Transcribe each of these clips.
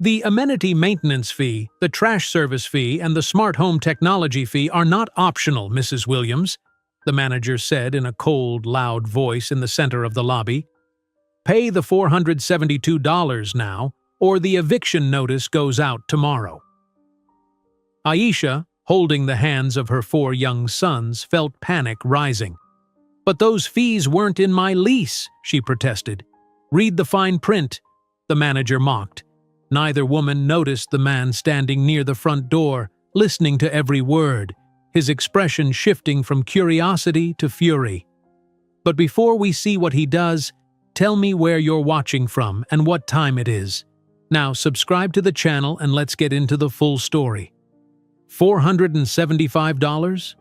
The amenity maintenance fee, the trash service fee, and the smart home technology fee are not optional, Mrs. Williams, the manager said in a cold, loud voice in the center of the lobby. Pay the $472 now, or the eviction notice goes out tomorrow. Aisha, holding the hands of her 4 young sons, felt panic rising. But those fees weren't in my lease, she protested. Read the fine print, the manager mocked. Neither woman noticed the man standing near the front door, listening to every word, his expression shifting from curiosity to fury. But before we see what he does, tell me where you're watching from and what time it is. Now subscribe to the channel and let's get into the full story. $475?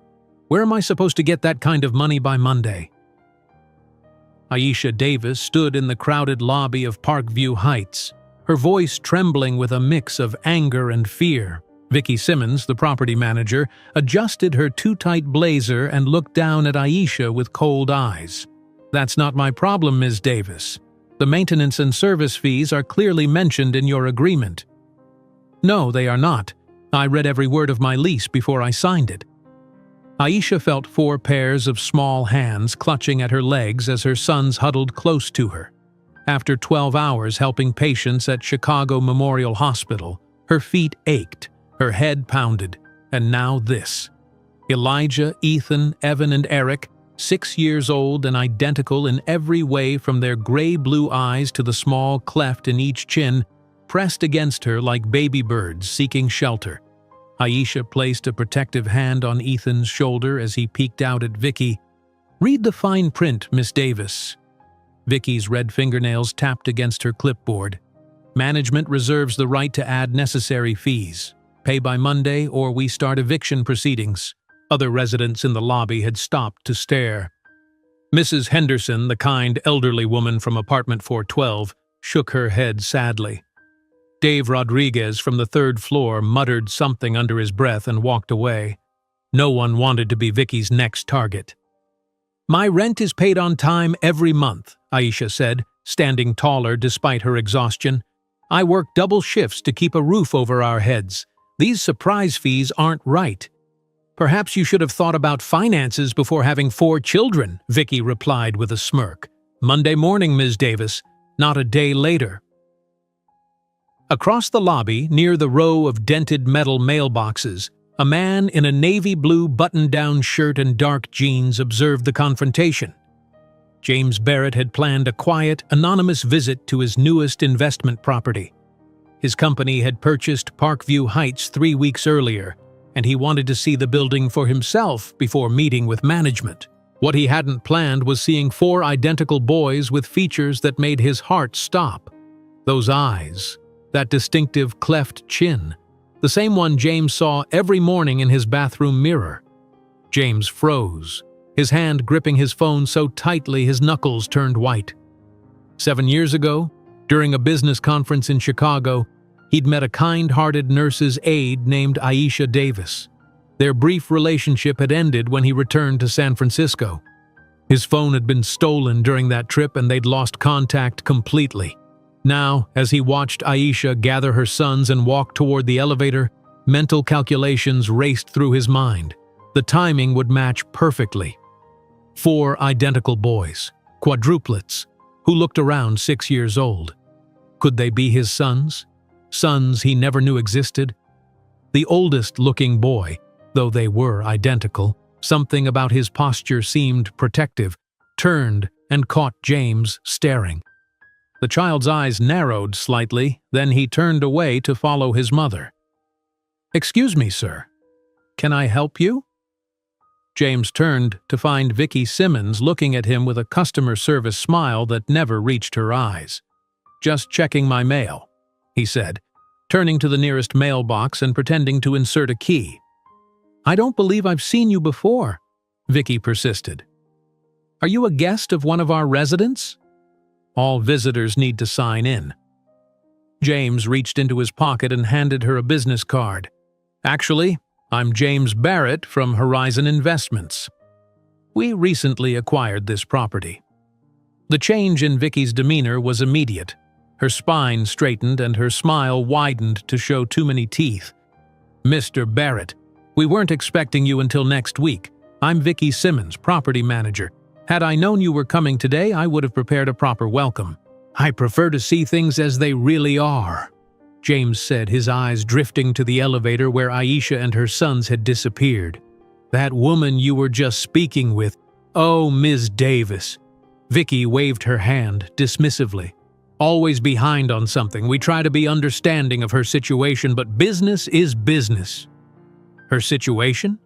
Where am I supposed to get that kind of money by Monday? Aisha Davis stood in the crowded lobby of Parkview Heights, her voice trembling with a mix of anger and fear. Vicki Simmons, the property manager, adjusted her too-tight blazer and looked down at Aisha with cold eyes. That's not my problem, Ms. Davis. The maintenance and service fees are clearly mentioned in your agreement. No, they are not. I read every word of my lease before I signed it. Aisha felt 4 pairs of small hands clutching at her legs as her sons huddled close to her. After 12 hours helping patients at Chicago Memorial Hospital, her feet ached, her head pounded, and now this. Elijah, Ethan, Evan, and Eric, 6 years old and identical in every way from their gray-blue eyes to the small cleft in each chin, pressed against her like baby birds seeking shelter. Aisha placed a protective hand on Ethan's shoulder as he peeked out at Vicki. Read the fine print, Miss Davis. Vicki's red fingernails tapped against her clipboard. Management reserves the right to add necessary fees. Pay by Monday or we start eviction proceedings. Other residents in the lobby had stopped to stare. Mrs. Henderson, the kind elderly woman from apartment 412, shook her head sadly. Dave Rodriguez from the 3rd floor muttered something under his breath and walked away. No one wanted to be Vicki's next target. My rent is paid on time every month, Aisha said, standing taller despite her exhaustion. I work double shifts to keep a roof over our heads. These surprise fees aren't right. Perhaps you should have thought about finances before having 4 children, Vicki replied with a smirk. Monday morning, Ms. Davis, not a day later. Across the lobby, near the row of dented metal mailboxes, a man in a navy blue button-down shirt and dark jeans observed the confrontation. James Barrett had planned a quiet, anonymous visit to his newest investment property. His company had purchased Parkview Heights 3 weeks earlier, and he wanted to see the building for himself before meeting with management. What he hadn't planned was seeing 4 identical boys with features that made his heart stop. Those eyes, that distinctive cleft chin, the same one James saw every morning in his bathroom mirror. James froze, his hand gripping his phone so tightly his knuckles turned white. 7 years ago, during a business conference in Chicago, he'd met a kind-hearted nurse's aide named Aisha Davis. Their brief relationship had ended when he returned to San Francisco. His phone had been stolen during that trip and they'd lost contact completely. Now, as he watched Aisha gather her sons and walk toward the elevator, mental calculations raced through his mind. The timing would match perfectly. 4 identical boys, quadruplets, who looked around 6 years old. Could they be his sons? Sons he never knew existed? The oldest-looking boy, though they were identical, something about his posture seemed protective, turned and caught James staring. The child's eyes narrowed slightly, then he turned away to follow his mother. "Excuse me, sir. Can I help you?" James turned to find Vicki Simmons looking at him with a customer service smile that never reached her eyes. "Just checking my mail," he said, turning to the nearest mailbox and pretending to insert a key. "I don't believe I've seen you before," Vicki persisted. "Are you a guest of one of our residents?" "All visitors need to sign in." James reached into his pocket and handed her a business card. "Actually, I'm James Barrett from Horizon Investments. We recently acquired this property." The change in Vicki's demeanor was immediate. Her spine straightened and her smile widened to show too many teeth. "Mr. Barrett, we weren't expecting you until next week. I'm Vicky Simmons, property manager. Had I known you were coming today, I would have prepared a proper welcome. I prefer to see things as they really are," James said, his eyes drifting to the elevator where Aisha and her sons had disappeared. "That woman you were just speaking with, oh, Ms. Davis." Vicky waved her hand dismissively. "Always behind on something. We try to be understanding of her situation, but business is business." Her situation?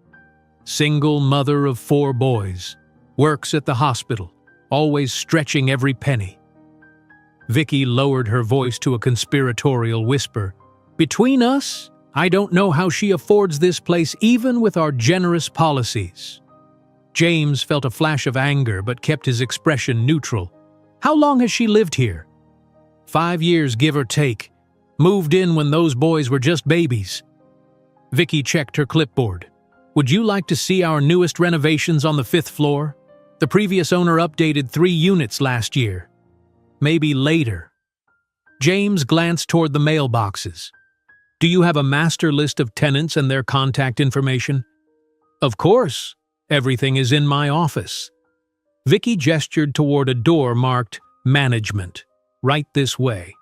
Single mother of 4 boys. Works at the hospital, always stretching every penny. Vicky lowered her voice to a conspiratorial whisper. "Between us, I don't know how she affords this place even with our generous policies." James felt a flash of anger but kept his expression neutral. "How long has she lived here?" 5 years, give or take. Moved in when those boys were just babies." Vicky checked her clipboard. "Would you like to see our newest renovations on the 5th floor? The previous owner updated 3 units last year. Maybe later." James glanced toward the mailboxes. "Do you have a master list of tenants and their contact information?" "Of course. Everything is in my office." Vicky gestured toward a door marked Management. "Right this way."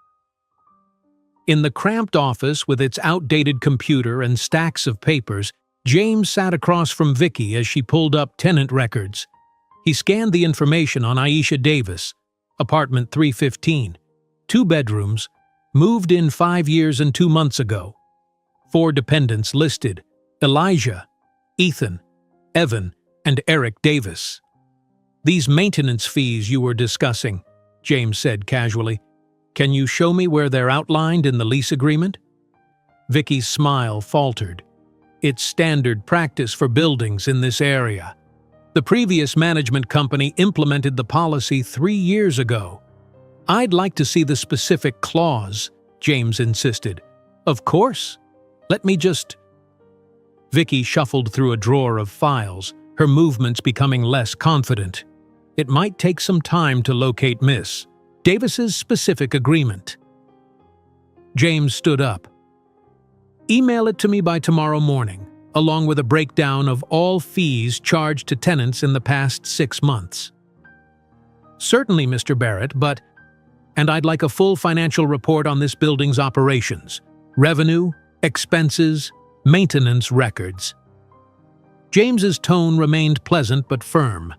In the cramped office with its outdated computer and stacks of papers, James sat across from Vicky as she pulled up tenant records. He scanned the information on Aisha Davis, apartment 315, 2 bedrooms, moved in 5 years and 2 months ago. 4 dependents listed: Elijah, Ethan, Evan, and Eric Davis. "These maintenance fees you were discussing," James said casually. "Can you show me where they're outlined in the lease agreement?" Vicky's smile faltered. "It's standard practice for buildings in this area. The previous management company implemented the policy 3 years ago." "I'd like to see the specific clause," James insisted. "Of course. Let me just—" Vicky shuffled through a drawer of files, her movements becoming less confident. It might take some time to locate Miss Davis's specific agreement. James stood up. "Email it to me by tomorrow morning, along with a breakdown of all fees charged to tenants in the past 6 months." "Certainly, Mr. Barrett, and I'd like a full financial report on this building's operations, revenue, expenses, maintenance records." James's tone remained pleasant but firm.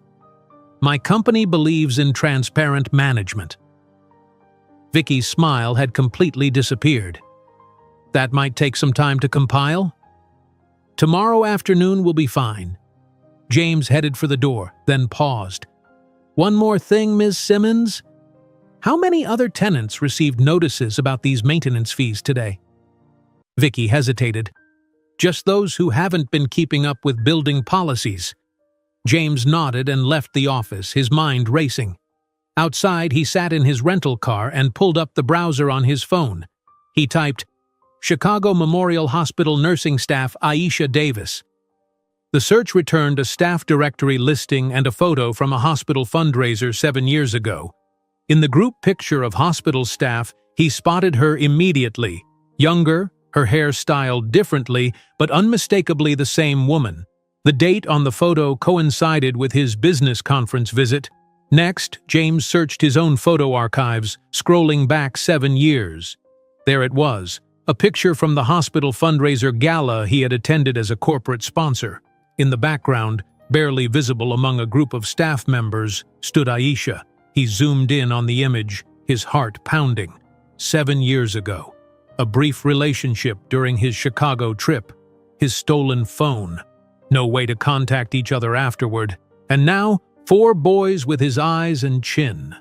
"My company believes in transparent management." Vicky's smile had completely disappeared. "That might take some time to compile?" "Tomorrow afternoon will be fine." James headed for the door, then paused. "One more thing, Ms. Simmons. How many other tenants received notices about these maintenance fees today?" Vicky hesitated. "Just those who haven't been keeping up with building policies." James nodded and left the office, his mind racing. Outside, he sat in his rental car and pulled up the browser on his phone. He typed, "Chicago Memorial Hospital nursing staff Aisha Davis." The search returned a staff directory listing and a photo from a hospital fundraiser 7 years ago. In the group picture of hospital staff, he spotted her immediately. Younger, her hair styled differently, but unmistakably the same woman. The date on the photo coincided with his business conference visit. Next, James searched his own photo archives, scrolling back 7 years. There it was, a picture from the hospital fundraiser gala he had attended as a corporate sponsor. In the background, barely visible among a group of staff members, stood Aisha. He zoomed in on the image, his heart pounding. 7 years ago. A brief relationship during his Chicago trip. His stolen phone. No way to contact each other afterward. And now, 4 boys with his eyes and chin.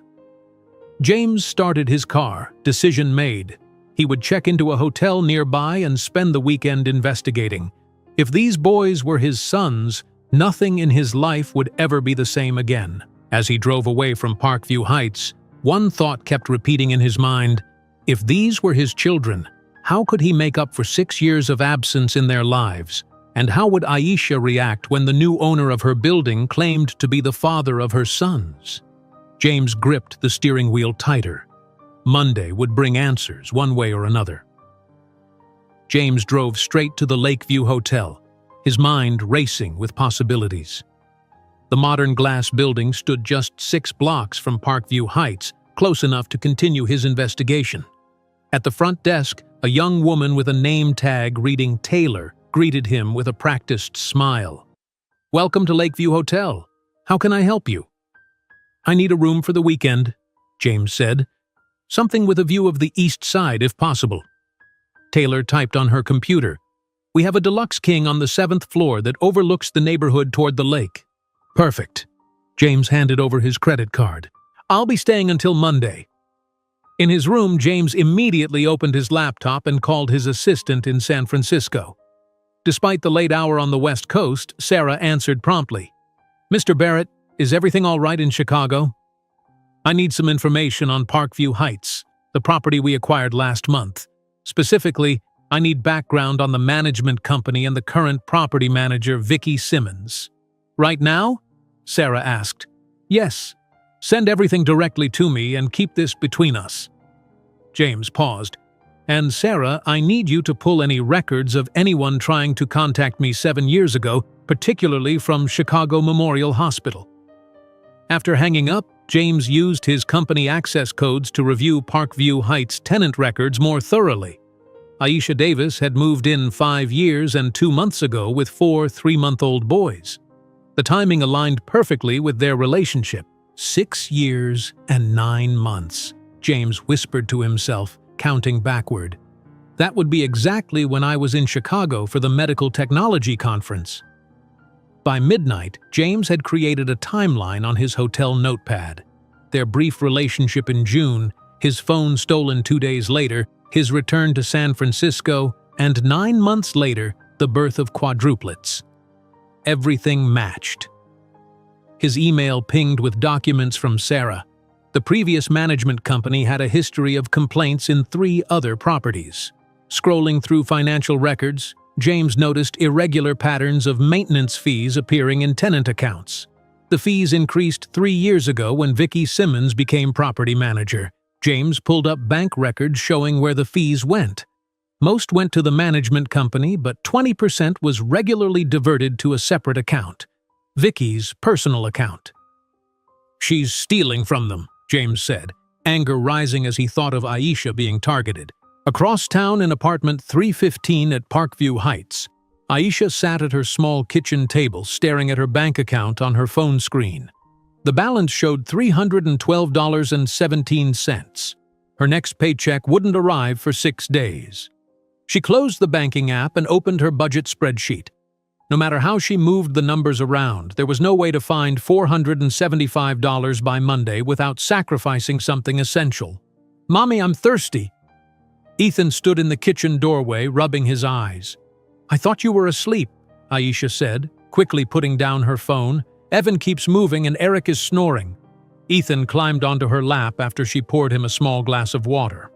James started his car, decision made. He would check into a hotel nearby and spend the weekend investigating. If these boys were his sons, nothing in his life would ever be the same again. As he drove away from Parkview Heights, one thought kept repeating in his mind: if these were his children, how could he make up for 6 years of absence in their lives? And how would Aisha react when the new owner of her building claimed to be the father of her sons? James gripped the steering wheel tighter. Monday would bring answers one way or another. James drove straight to the Lakeview Hotel, his mind racing with possibilities. The modern glass building stood just 6 blocks from Parkview Heights, close enough to continue his investigation. At the front desk, a young woman with a name tag reading Taylor greeted him with a practiced smile. "Welcome to Lakeview Hotel. How can I help you?" "I need a room for the weekend," James said. "Something with a view of the east side, if possible." Taylor typed on her computer. "We have a deluxe king on the 7th floor that overlooks the neighborhood toward the lake." "Perfect." James handed over his credit card. "I'll be staying until Monday." In his room, James immediately opened his laptop and called his assistant in San Francisco. Despite the late hour on the West Coast, Sarah answered promptly. "Mr. Barrett, is everything all right in Chicago? I need some information on Parkview Heights, the property we acquired last month. Specifically, I need background on the management company and the current property manager, Vicky Simmons." "Right now?" Sarah asked. "Yes. Send everything directly to me and keep this between us." James paused. "And Sarah, I need you to pull any records of anyone trying to contact me 7 years ago, particularly from Chicago Memorial Hospital." After hanging up, James used his company access codes to review Parkview Heights tenant records more thoroughly. Aisha Davis had moved in 5 years and 2 months ago with 4 3-month-old boys. The timing aligned perfectly with their relationship. 6 years and 9 months, James whispered to himself, counting backward. That would be exactly when I was in Chicago for the medical technology conference. By midnight, James had created a timeline on his hotel notepad. Their brief relationship in June, his phone stolen 2 days later, his return to San Francisco, and 9 months later, the birth of quadruplets. Everything matched. His email pinged with documents from Sarah. The previous management company had a history of complaints in 3 other properties. Scrolling through financial records, James noticed irregular patterns of maintenance fees appearing in tenant accounts. The fees increased 3 years ago when Vicky Simmons became property manager. James pulled up bank records showing where the fees went. Most went to the management company, but 20% was regularly diverted to a separate account, Vicky's personal account. "She's stealing from them," James said, anger rising as he thought of Aisha being targeted. Across town in apartment 315 at Parkview Heights, Aisha sat at her small kitchen table staring at her bank account on her phone screen. The balance showed $312.17. Her next paycheck wouldn't arrive for 6 days. She closed the banking app and opened her budget spreadsheet. No matter how she moved the numbers around, there was no way to find $475 by Monday without sacrificing something essential. "Mommy, I'm thirsty." Ethan stood in the kitchen doorway, rubbing his eyes. "I thought you were asleep," Aisha said, quickly putting down her phone. "Evan keeps moving and Eric is snoring." Ethan climbed onto her lap after she poured him a small glass of water.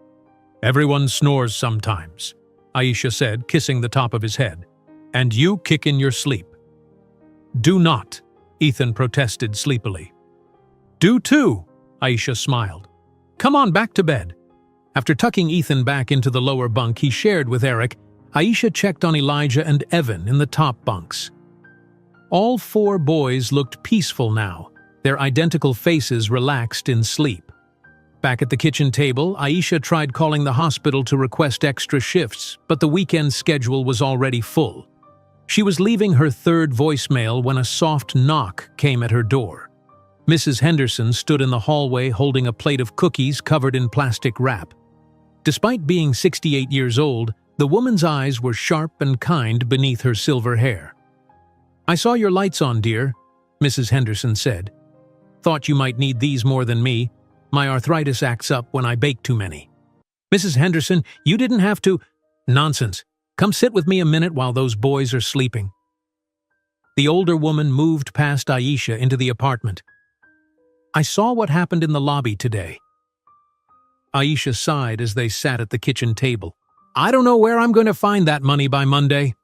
"Everyone snores sometimes," Aisha said, kissing the top of his head. "And you kick in your sleep." "Do not," Ethan protested sleepily. "Do too," Aisha smiled. "Come on back to bed." After tucking Ethan back into the lower bunk he shared with Eric, Aisha checked on Elijah and Evan in the top bunks. All 4 boys looked peaceful now, their identical faces relaxed in sleep. Back at the kitchen table, Aisha tried calling the hospital to request extra shifts, but the weekend schedule was already full. She was leaving her 3rd voicemail when a soft knock came at her door. Mrs. Henderson stood in the hallway holding a plate of cookies covered in plastic wrap. Despite being 68 years old, the woman's eyes were sharp and kind beneath her silver hair. "I saw your lights on, dear," Mrs. Henderson said. "Thought you might need these more than me. My arthritis acts up when I bake too many." "Mrs. Henderson, you didn't have to—" "Nonsense. Come sit with me a minute while those boys are sleeping." The older woman moved past Aisha into the apartment. "I saw what happened in the lobby today." Aisha sighed as they sat at the kitchen table. "I don't know where I'm going to find that money by Monday."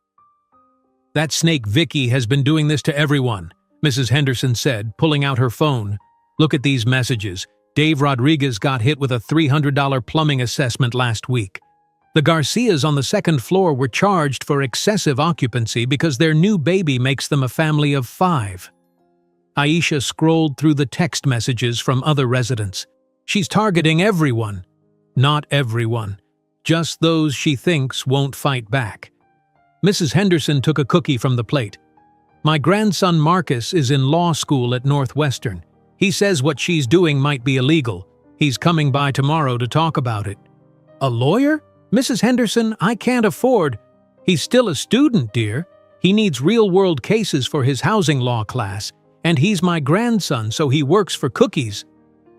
"That snake Vicky has been doing this to everyone," Mrs. Henderson said, pulling out her phone. "Look at these messages. Dave Rodriguez got hit with a $300 plumbing assessment last week. The Garcias on the second floor were charged for excessive occupancy because their new baby makes them a family of 5. Aisha scrolled through the text messages from other residents. She's targeting everyone. Not everyone. Just those she thinks won't fight back. Mrs. Henderson took a cookie from the plate. My grandson Marcus is in law school at Northwestern. He says what she's doing might be illegal. He's coming by tomorrow to talk about it. A lawyer? Mrs. Henderson, I can't afford. He's still a student, dear. He needs real-world cases for his housing law class, and he's my grandson, so he works for cookies.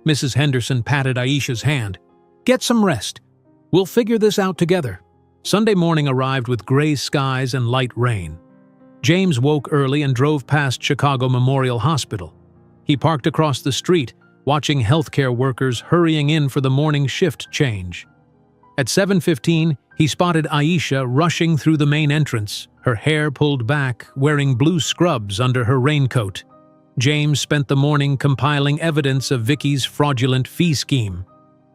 Mrs. Henderson patted Aisha's hand. Get some rest. We'll figure this out together. Sunday morning arrived with gray skies and light rain. James woke early and drove past Chicago Memorial Hospital. He parked across the street, watching healthcare workers hurrying in for the morning shift change. At 7:15, he spotted Aisha rushing through the main entrance, her hair pulled back, wearing blue scrubs under her raincoat. James spent the morning compiling evidence of Vicky's fraudulent fee scheme.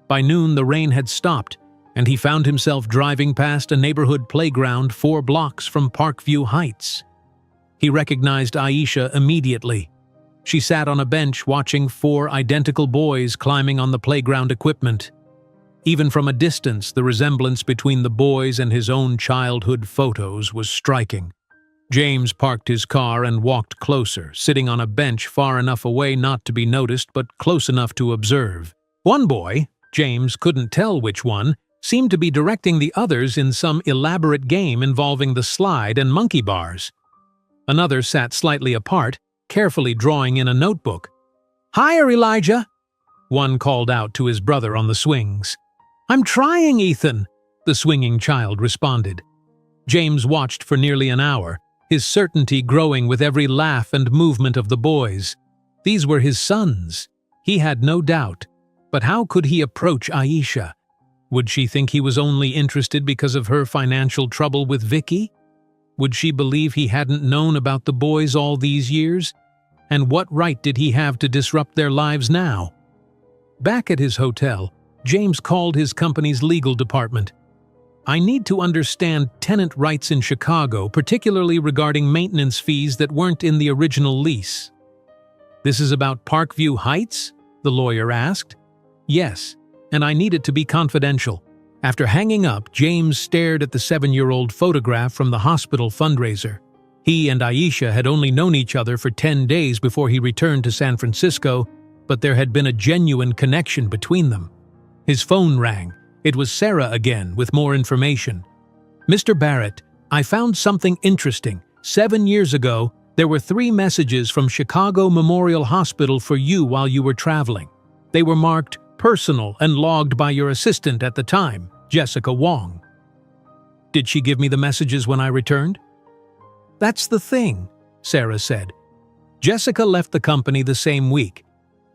By noon, the rain had stopped, and he found himself driving past a neighborhood playground 4 blocks from Parkview Heights. He recognized Aisha immediately. She sat on a bench watching 4 identical boys climbing on the playground equipment. Even from a distance, the resemblance between the boys and his own childhood photos was striking. James parked his car and walked closer, sitting on a bench far enough away not to be noticed but close enough to observe. One boy, James couldn't tell which one, seemed to be directing the others in some elaborate game involving the slide and monkey bars. Another sat slightly apart, carefully drawing in a notebook. "Higher, Elijah!" one called out to his brother on the swings. "I'm trying, Ethan," the swinging child responded. James watched for nearly an hour, his certainty growing with every laugh and movement of the boys. These were his sons. He had no doubt. But how could he approach Aisha? Would she think he was only interested because of her financial trouble with Vicky? Would she believe he hadn't known about the boys all these years? And what right did he have to disrupt their lives now? Back at his hotel, James called his company's legal department. "I need to understand tenant rights in Chicago, particularly regarding maintenance fees that weren't in the original lease." "This is about Parkview Heights?" the lawyer asked. "Yes, and I need it to be confidential." After hanging up, James stared at the 7-year-old photograph from the hospital fundraiser. He and Aisha had only known each other for 10 days before he returned to San Francisco, but there had been a genuine connection between them. His phone rang. It was Sarah again, with more information. "Mr. Barrett, I found something interesting. 7 years ago, there were 3 messages from Chicago Memorial Hospital for you while you were traveling. They were marked personal and logged by your assistant at the time, Jessica Wong." "Did she give me the messages when I returned?" "That's the thing," Sarah said. "Jessica left the company the same week.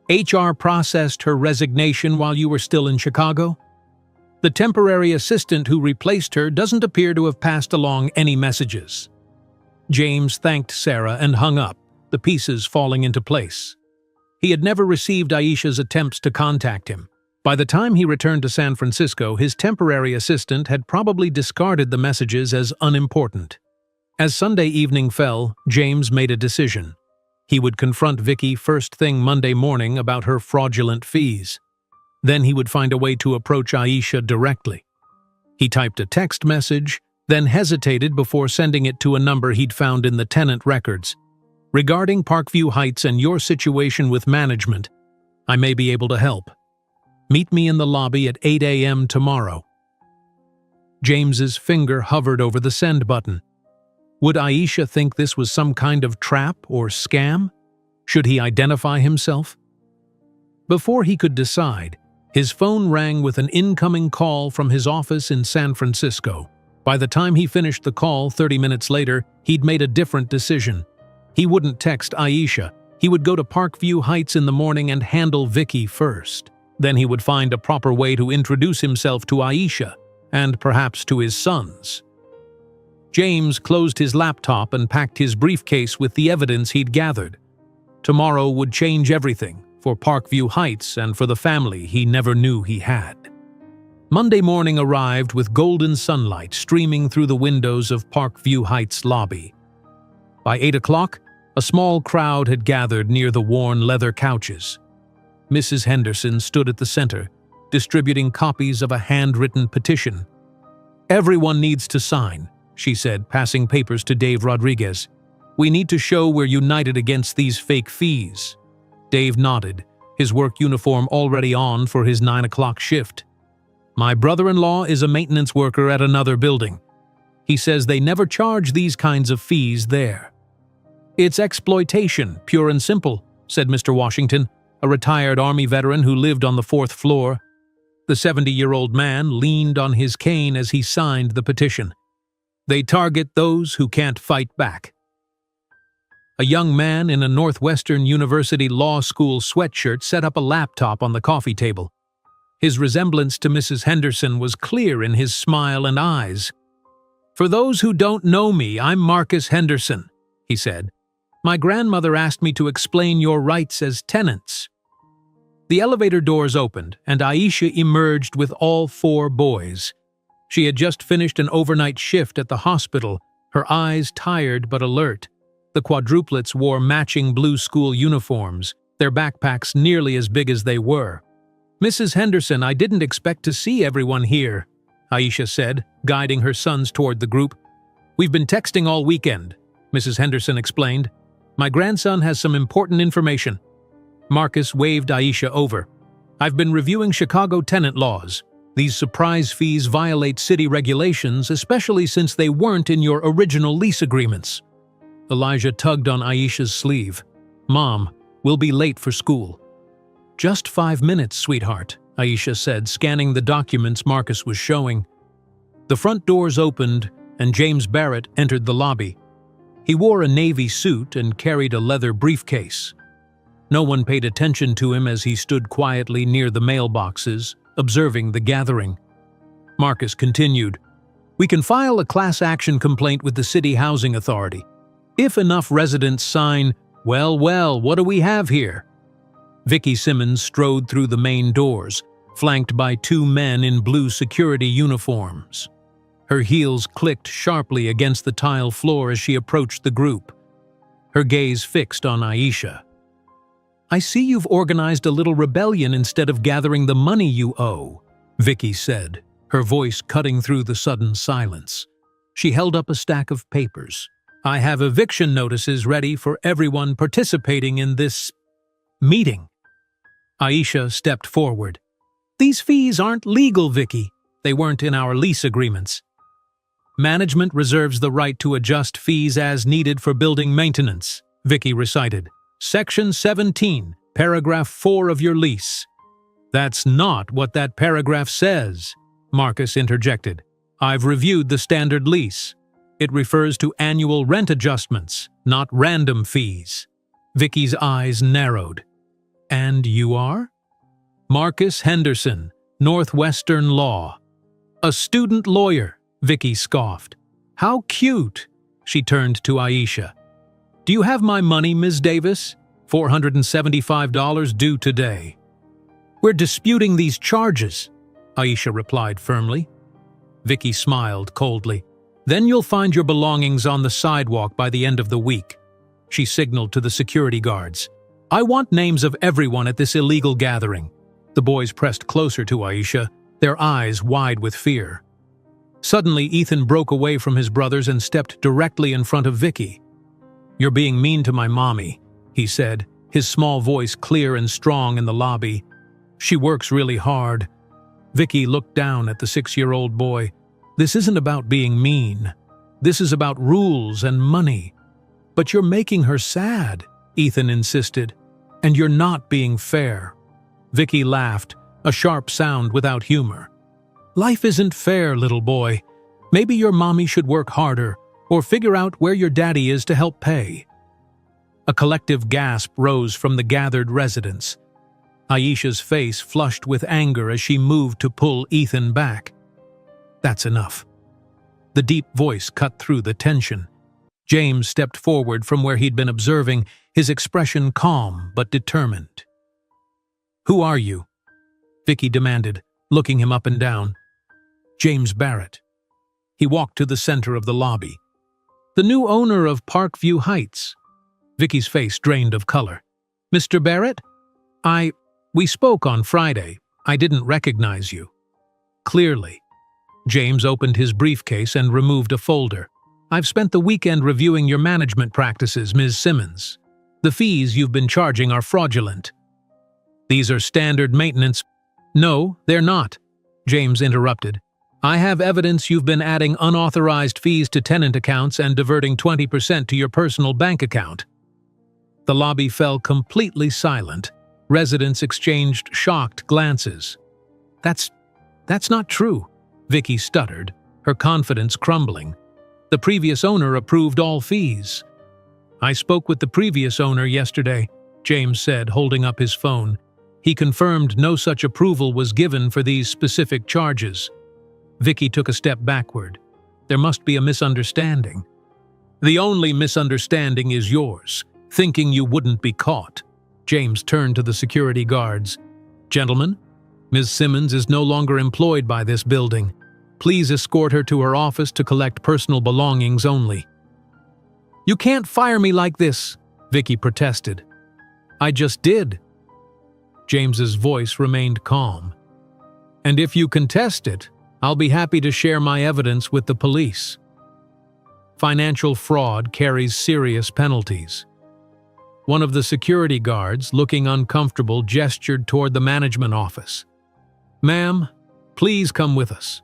HR processed her resignation while you were still in Chicago. The temporary assistant who replaced her doesn't appear to have passed along any messages." James thanked Sarah and hung up, the pieces falling into place. He had never received Aisha's attempts to contact him. By the time he returned to San Francisco, his temporary assistant had probably discarded the messages as unimportant. As Sunday evening fell, James made a decision. He would confront Vicky first thing Monday morning about her fraudulent fees. Then he would find a way to approach Aisha directly. He typed a text message, then hesitated before sending it to a number he'd found in the tenant records. "Regarding Parkview Heights and your situation with management, I may be able to help. Meet me in the lobby at 8 a.m. tomorrow." James's finger hovered over the send button. Would Aisha think this was some kind of trap or scam? Should he identify himself? Before he could decide, his phone rang with an incoming call from his office in San Francisco. By the time he finished the call 30 minutes later, he'd made a different decision. He wouldn't text Aisha. He would go to Parkview Heights in the morning and handle Vicky first. Then he would find a proper way to introduce himself to Aisha, and perhaps to his sons. James closed his laptop and packed his briefcase with the evidence he'd gathered. Tomorrow would change everything, for Parkview Heights and for the family he never knew he had. Monday morning arrived with golden sunlight streaming through the windows of Parkview Heights lobby. By 8 o'clock, a small crowd had gathered near the worn leather couches. Mrs. Henderson stood at the center, distributing copies of a handwritten petition. "Everyone needs to sign," she said, passing papers to Dave Rodriguez. "We need to show we're united against these fake fees." Dave nodded, his work uniform already on for his 9 o'clock shift. "My brother-in-law is a maintenance worker at another building. He says they never charge these kinds of fees there." "It's exploitation, pure and simple," said Mr. Washington, a retired Army veteran who lived on the 4th floor. The 70-year-old man leaned on his cane as he signed the petition. "They target those who can't fight back." A young man in a Northwestern University Law School sweatshirt set up a laptop on the coffee table. His resemblance to Mrs. Henderson was clear in his smile and eyes. "For those who don't know me, I'm Marcus Henderson," he said. "My grandmother asked me to explain your rights as tenants." The elevator doors opened, and Aisha emerged with all 4 boys. She had just finished an overnight shift at the hospital, her eyes tired but alert. The quadruplets wore matching blue school uniforms, their backpacks nearly as big as they were. "Mrs. Henderson, I didn't expect to see everyone here," Aisha said, guiding her sons toward the group. "We've been texting all weekend," Mrs. Henderson explained. "My grandson has some important information." Marcus waved Aisha over. "I've been reviewing Chicago tenant laws. These surprise fees violate city regulations, especially since they weren't in your original lease agreements." Elijah tugged on Aisha's sleeve. "Mom, we'll be late for school." "Just 5 minutes, sweetheart," Aisha said, scanning the documents Marcus was showing. The front doors opened, and James Barrett entered the lobby. He wore a navy suit and carried a leather briefcase. No one paid attention to him as he stood quietly near the mailboxes, observing the gathering. Marcus continued, "We can file a class action complaint with the City Housing Authority. If enough residents sign, well, what do we have here?" Vicky Simmons strode through the main doors, flanked by 2 men in blue security uniforms. Her heels clicked sharply against the tile floor as she approached the group, her gaze fixed on Aisha. "I see you've organized a little rebellion instead of gathering the money you owe," Vicky said, her voice cutting through the sudden silence. She held up a stack of papers. "I have eviction notices ready for everyone participating in this meeting." Aisha stepped forward. "These fees aren't legal, Vicky. They weren't in our lease agreements. Management reserves the right to adjust fees as needed for building maintenance," Vicky recited. "Section 17, paragraph 4 of your lease." "That's not what that paragraph says," Marcus interjected. "I've reviewed the standard lease. It refers to annual rent adjustments, not random fees." Vicky's eyes narrowed. "And you are?" "Marcus Henderson, Northwestern Law." "A student lawyer," Vicky scoffed. "How cute!" She turned to Aisha. "Do you have my money, Ms. Davis? $475 due today." "We're disputing these charges," Aisha replied firmly. Vicky smiled coldly. "Then you'll find your belongings on the sidewalk by the end of the week." She signaled to the security guards. "I want names of everyone at this illegal gathering." The boys pressed closer to Aisha, their eyes wide with fear. Suddenly, Ethan broke away from his brothers and stepped directly in front of Vicky. "You're being mean to my mommy," he said, his small voice clear and strong in the lobby. "She works really hard." Vicky looked down at the 6-year-old boy. "This isn't about being mean. This is about rules and money." "But you're making her sad," Ethan insisted. "And you're not being fair." Vicky laughed, a sharp sound without humor. "Life isn't fair, little boy. Maybe your mommy should work harder, or figure out where your daddy is to help pay." A collective gasp rose from the gathered residents. Aisha's face flushed with anger as she moved to pull Ethan back. "That's enough." The deep voice cut through the tension. James stepped forward from where he'd been observing, his expression calm but determined. Who are you? Vicky demanded, looking him up and down. James Barrett. He walked to the center of the lobby. The new owner of Parkview Heights. Vicky's face drained of color. Mr. Barrett? We spoke on Friday. I didn't recognize you. Clearly. James opened his briefcase and removed a folder. I've spent the weekend reviewing your management practices, Ms. Simmons. The fees you've been charging are fraudulent. These are standard maintenance. No, they're not, James interrupted. I have evidence you've been adding unauthorized fees to tenant accounts and diverting 20% to your personal bank account. The lobby fell completely silent. Residents exchanged shocked glances. That's not true, Vicky stuttered, her confidence crumbling. The previous owner approved all fees. I spoke with the previous owner yesterday, James said, holding up his phone. He confirmed no such approval was given for these specific charges. Vicky took a step backward. There must be a misunderstanding. The only misunderstanding is yours, thinking you wouldn't be caught. James turned to the security guards. Gentlemen, Ms. Simmons is no longer employed by this building. Please escort her to her office to collect personal belongings only. You can't fire me like this, Vicky protested. I just did. James's voice remained calm. And if you contest it, I'll be happy to share my evidence with the police. Financial fraud carries serious penalties. One of the security guards, looking uncomfortable, gestured toward the management office. Ma'am, please come with us.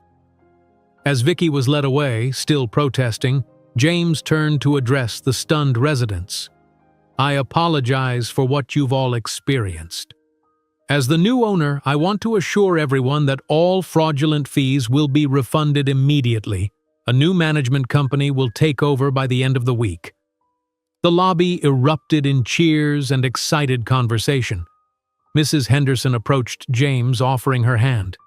As Vicky was led away, still protesting, James turned to address the stunned residents. I apologize for what you've all experienced. As the new owner, I want to assure everyone that all fraudulent fees will be refunded immediately. A new management company will take over by the end of the week. The lobby erupted in cheers and excited conversation. Mrs. Henderson approached James, offering her hand.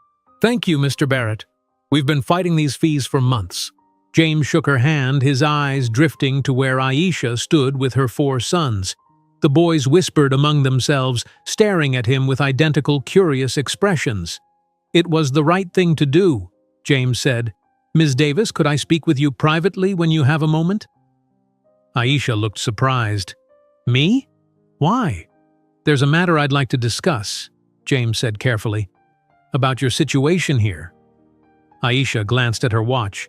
Thank you, Mr. Barrett. We've been fighting these fees for months. James shook her hand, his eyes drifting to where Aisha stood with her 4 sons. The boys whispered among themselves, staring at him with identical curious expressions. It was the right thing to do, James said. Ms. Davis, could I speak with you privately when you have a moment? Aisha looked surprised. Me? Why? There's a matter I'd like to discuss, James said carefully. About your situation here. Aisha glanced at her watch.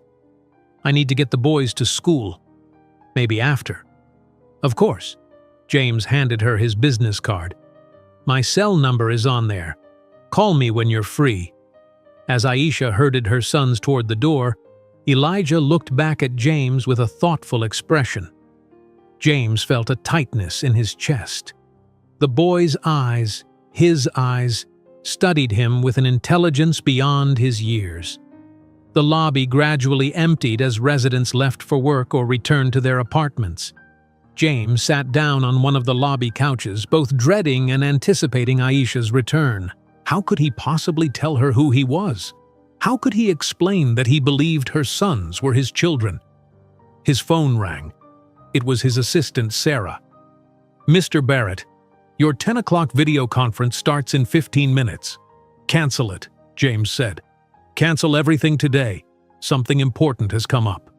I need to get the boys to school. Maybe after. Of course. James handed her his business card. My cell number is on there. Call me when you're free. As Aisha herded her sons toward the door, Elijah looked back at James with a thoughtful expression. James felt a tightness in his chest. The boy's eyes, his eyes, studied him with an intelligence beyond his years. The lobby gradually emptied as residents left for work or returned to their apartments. James sat down on one of the lobby couches, both dreading and anticipating Aisha's return. How could he possibly tell her who he was? How could he explain that he believed her sons were his children? His phone rang. It was his assistant, Sarah. Mr. Barrett, your 10 o'clock video conference starts in 15 minutes. Cancel it, James said. Cancel everything today. Something important has come up.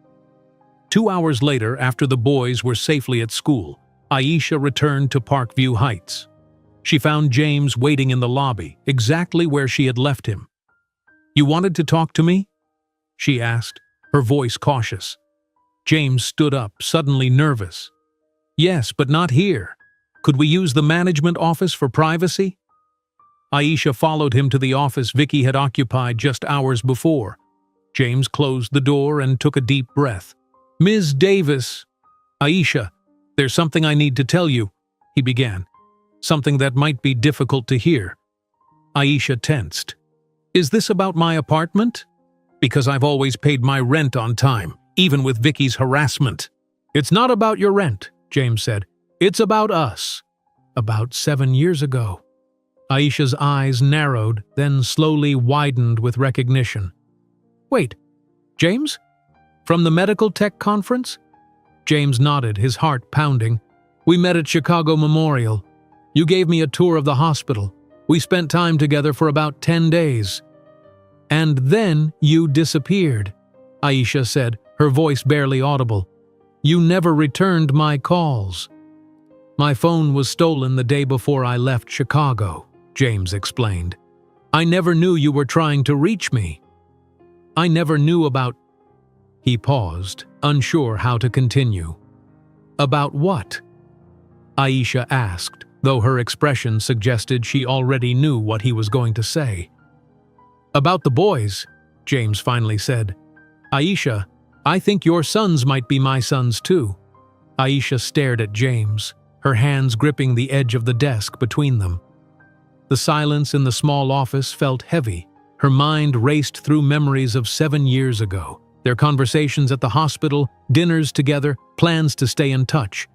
2 hours later, after the boys were safely at school, Aisha returned to Parkview Heights. She found James waiting in the lobby, exactly where she had left him. You wanted to talk to me? She asked, her voice cautious. James stood up, suddenly nervous. Yes, but not here. Could we use the management office for privacy? Aisha followed him to the office Vicky had occupied just hours before. James closed the door and took a deep breath. Ms. Davis. Aisha, there's something I need to tell you, he began. Something that might be difficult to hear. Aisha tensed. Is this about my apartment? Because I've always paid my rent on time, even with Vicky's harassment. It's not about your rent, James said. It's about us. About 7 years ago. Aisha's eyes narrowed, then slowly widened with recognition. Wait, James? From the medical tech conference? James nodded, his heart pounding. We met at Chicago Memorial. You gave me a tour of the hospital. We spent time together for about 10 days. And then you disappeared, Aisha said, her voice barely audible. You never returned my calls. My phone was stolen the day before I left Chicago, James explained. I never knew you were trying to reach me. I never knew about... He paused, unsure how to continue. About what? Aisha asked, though her expression suggested she already knew what he was going to say. About the boys, James finally said. Aisha, I think your sons might be my sons too. Aisha stared at James, her hands gripping the edge of the desk between them. The silence in the small office felt heavy. Her mind raced through memories of 7 years ago, their conversations at the hospital, dinners together, plans to stay in touch.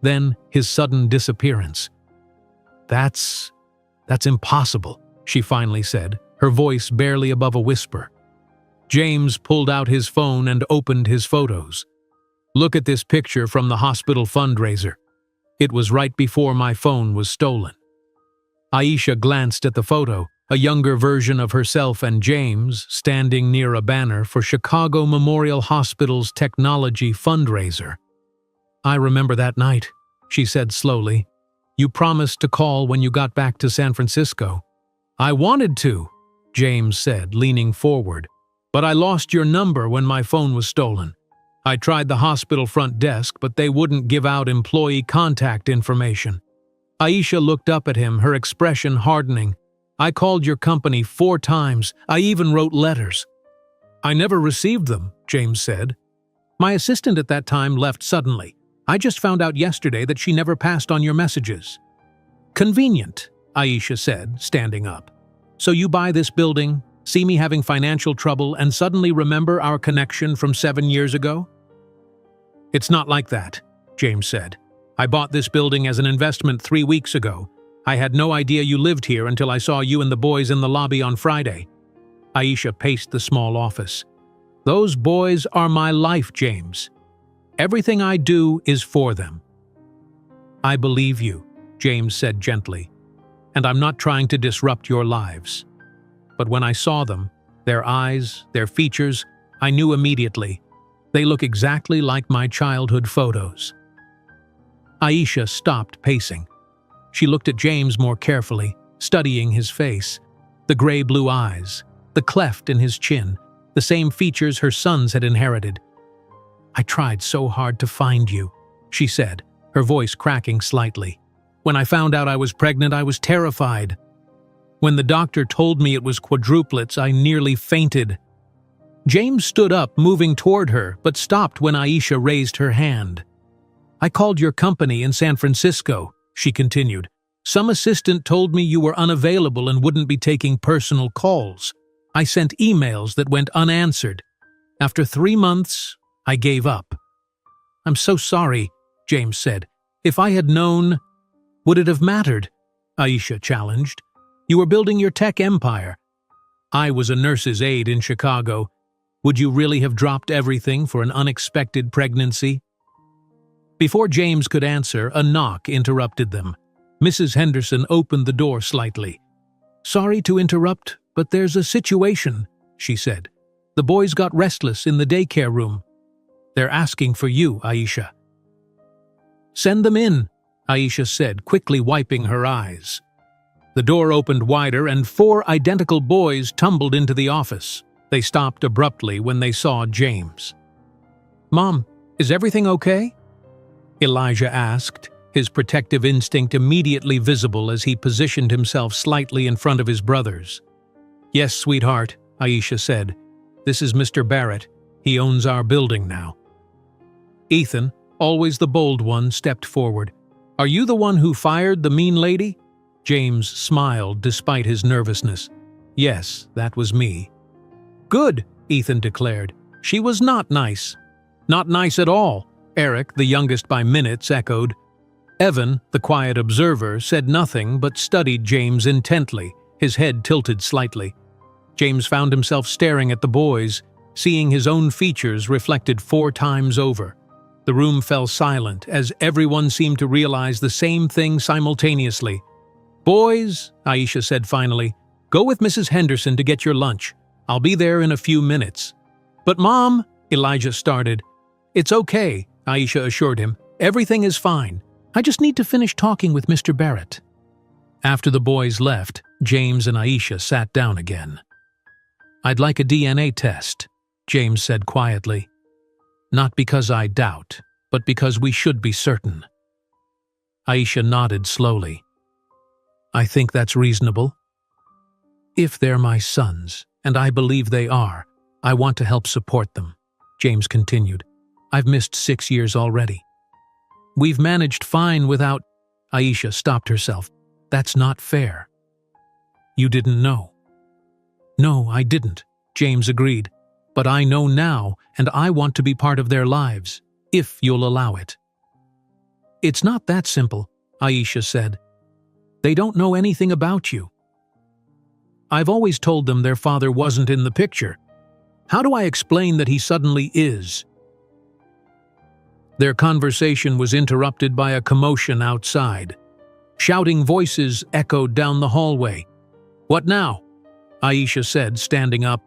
Then his sudden disappearance. That's impossible, she finally said, her voice barely above a whisper. James pulled out his phone and opened his photos. Look at this picture from the hospital fundraiser. It was right before my phone was stolen. Aisha glanced at the photo, a younger version of herself and James standing near a banner for Chicago Memorial Hospital's technology fundraiser. I remember that night, she said slowly. You promised to call when you got back to San Francisco. I wanted to, James said, leaning forward, but I lost your number when my phone was stolen. I tried the hospital front desk, but they wouldn't give out employee contact information. Aisha looked up at him, her expression hardening. I called your company 4 times. I even wrote letters. I never received them, James said. My assistant at that time left suddenly. I just found out yesterday that she never passed on your messages. Convenient, Aisha said, standing up. So you buy this building, see me having financial trouble, and suddenly remember our connection from 7 years ago? It's not like that, James said. I bought this building as an investment 3 weeks ago. I had no idea you lived here until I saw you and the boys in the lobby on Friday. Aisha paced the small office. Those boys are my life, James. Everything I do is for them. I believe you, James said gently, and I'm not trying to disrupt your lives. But when I saw them, their eyes, their features, I knew immediately. They look exactly like my childhood photos. Aisha stopped pacing. She looked at James more carefully, studying his face. The gray-blue eyes, the cleft in his chin, the same features her sons had inherited. I tried so hard to find you, she said, her voice cracking slightly. When I found out I was pregnant, I was terrified. When the doctor told me it was quadruplets, I nearly fainted. James stood up, moving toward her, but stopped when Aisha raised her hand. I called your company in San Francisco, she continued. Some assistant told me you were unavailable and wouldn't be taking personal calls. I sent emails that went unanswered. After 3 months, I gave up. I'm so sorry, James said. If I had known, would it have mattered? Aisha challenged. You were building your tech empire. I was a nurse's aide in Chicago. Would you really have dropped everything for an unexpected pregnancy? Before James could answer, a knock interrupted them. Mrs. Henderson opened the door slightly. Sorry to interrupt, but there's a situation, she said. The boys got restless in the daycare room. They're asking for you, Aisha. Send them in, Aisha said, quickly wiping her eyes. The door opened wider and 4 identical boys tumbled into the office. They stopped abruptly when they saw James. Mom, is everything okay? Elijah asked, his protective instinct immediately visible as he positioned himself slightly in front of his brothers. Yes, sweetheart, Aisha said. This is Mr. Barrett. He owns our building now. Ethan, always the bold one, stepped forward. Are you the one who fired the mean lady? James smiled despite his nervousness. Yes, that was me. Good, Ethan declared. She was not nice. Not nice at all, Eric, the youngest by minutes, echoed. Evan, the quiet observer, said nothing but studied James intently, his head tilted slightly. James found himself staring at the boys, seeing his own features reflected 4 times over. The room fell silent as everyone seemed to realize the same thing simultaneously. "Boys," Aisha said finally, "go with Mrs. Henderson to get your lunch. I'll be there in a few minutes." "But Mom," Elijah started. "It's okay," Aisha assured him. "Everything is fine. I just need to finish talking with Mr. Barrett." After the boys left, James and Aisha sat down again. "I'd like a DNA test," James said quietly. "Not because I doubt, but because we should be certain." Aisha nodded slowly. "I think that's reasonable. If they're my sons, and I believe they are, I want to help support them," James continued. "I've missed 6 years already." "We've managed fine without—" Aisha stopped herself. "That's not fair." "You didn't know." "No, I didn't," James agreed. "But I know now, and I want to be part of their lives, if you'll allow it." "It's not that simple," Aisha said. "They don't know anything about you. I've always told them their father wasn't in the picture. How do I explain that he suddenly is?" Their conversation was interrupted by a commotion outside. Shouting voices echoed down the hallway. "What now?" Aisha said, standing up.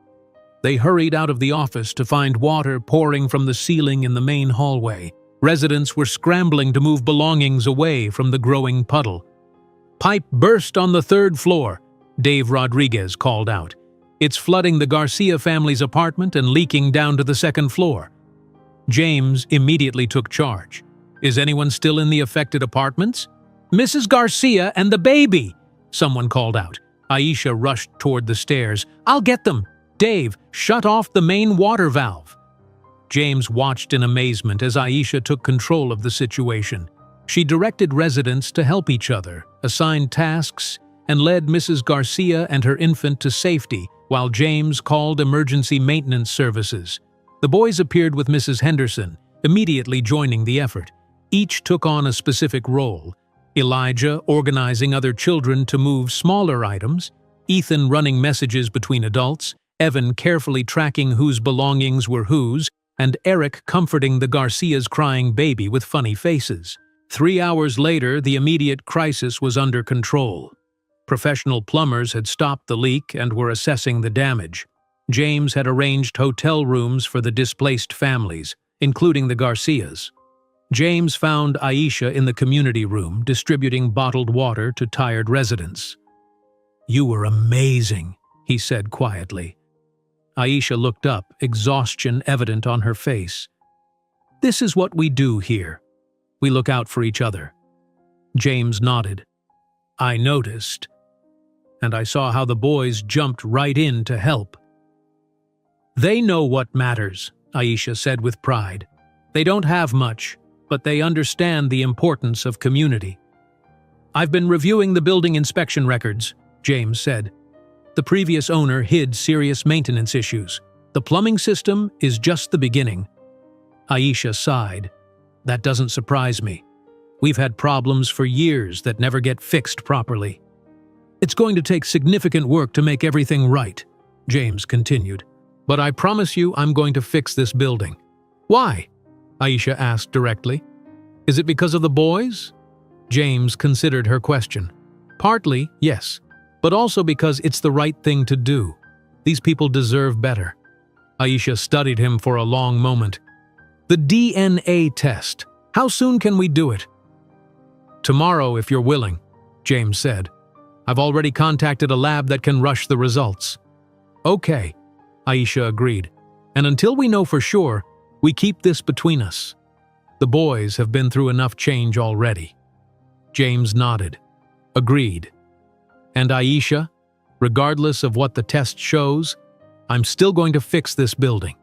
They hurried out of the office to find water pouring from the ceiling in the main hallway. Residents were scrambling to move belongings away from the growing puddle. "Pipe burst on the 3rd floor," Dave Rodriguez called out. "It's flooding the Garcia family's apartment and leaking down to the 2nd floor." James immediately took charge. "Is anyone still in the affected apartments?" "Mrs. Garcia and the baby," someone called out. Aisha rushed toward the stairs. "I'll get them. Dave, shut off the main water valve." James watched in amazement as Aisha took control of the situation. She directed residents to help each other, assigned tasks, and led Mrs. Garcia and her infant to safety, while James called emergency maintenance services. The boys appeared with Mrs. Henderson, immediately joining the effort. Each took on a specific role. Elijah organizing other children to move smaller items, Ethan running messages between adults, Evan carefully tracking whose belongings were whose, and Eric comforting the Garcia's crying baby with funny faces. 3 hours later, the immediate crisis was under control. Professional plumbers had stopped the leak and were assessing the damage. James had arranged hotel rooms for the displaced families, including the Garcias. James found Aisha in the community room, distributing bottled water to tired residents. "You were amazing," he said quietly. Aisha looked up, exhaustion evident on her face. "This is what we do here. We look out for each other." James nodded. "I noticed. And I saw how the boys jumped right in to help." "They know what matters," Aisha said with pride. "They don't have much, but they understand the importance of community." "I've been reviewing the building inspection records," James said. "The previous owner hid serious maintenance issues. The plumbing system is just the beginning." Aisha sighed. "That doesn't surprise me. We've had problems for years that never get fixed properly." "It's going to take significant work to make everything right," James continued. "But I promise you I'm going to fix this building." "Why?" Aisha asked directly. "Is it because of the boys?" James considered her question. "Partly, yes, but also because it's the right thing to do. These people deserve better." Aisha studied him for a long moment. "The DNA test. How soon can we do it?" "Tomorrow, if you're willing," James said. "I've already contacted a lab that can rush the results." "Okay," Aisha agreed. "And until we know for sure, we keep this between us. The boys have been through enough change already." James nodded. "Agreed. And Aisha, regardless of what the test shows, I'm still going to fix this building."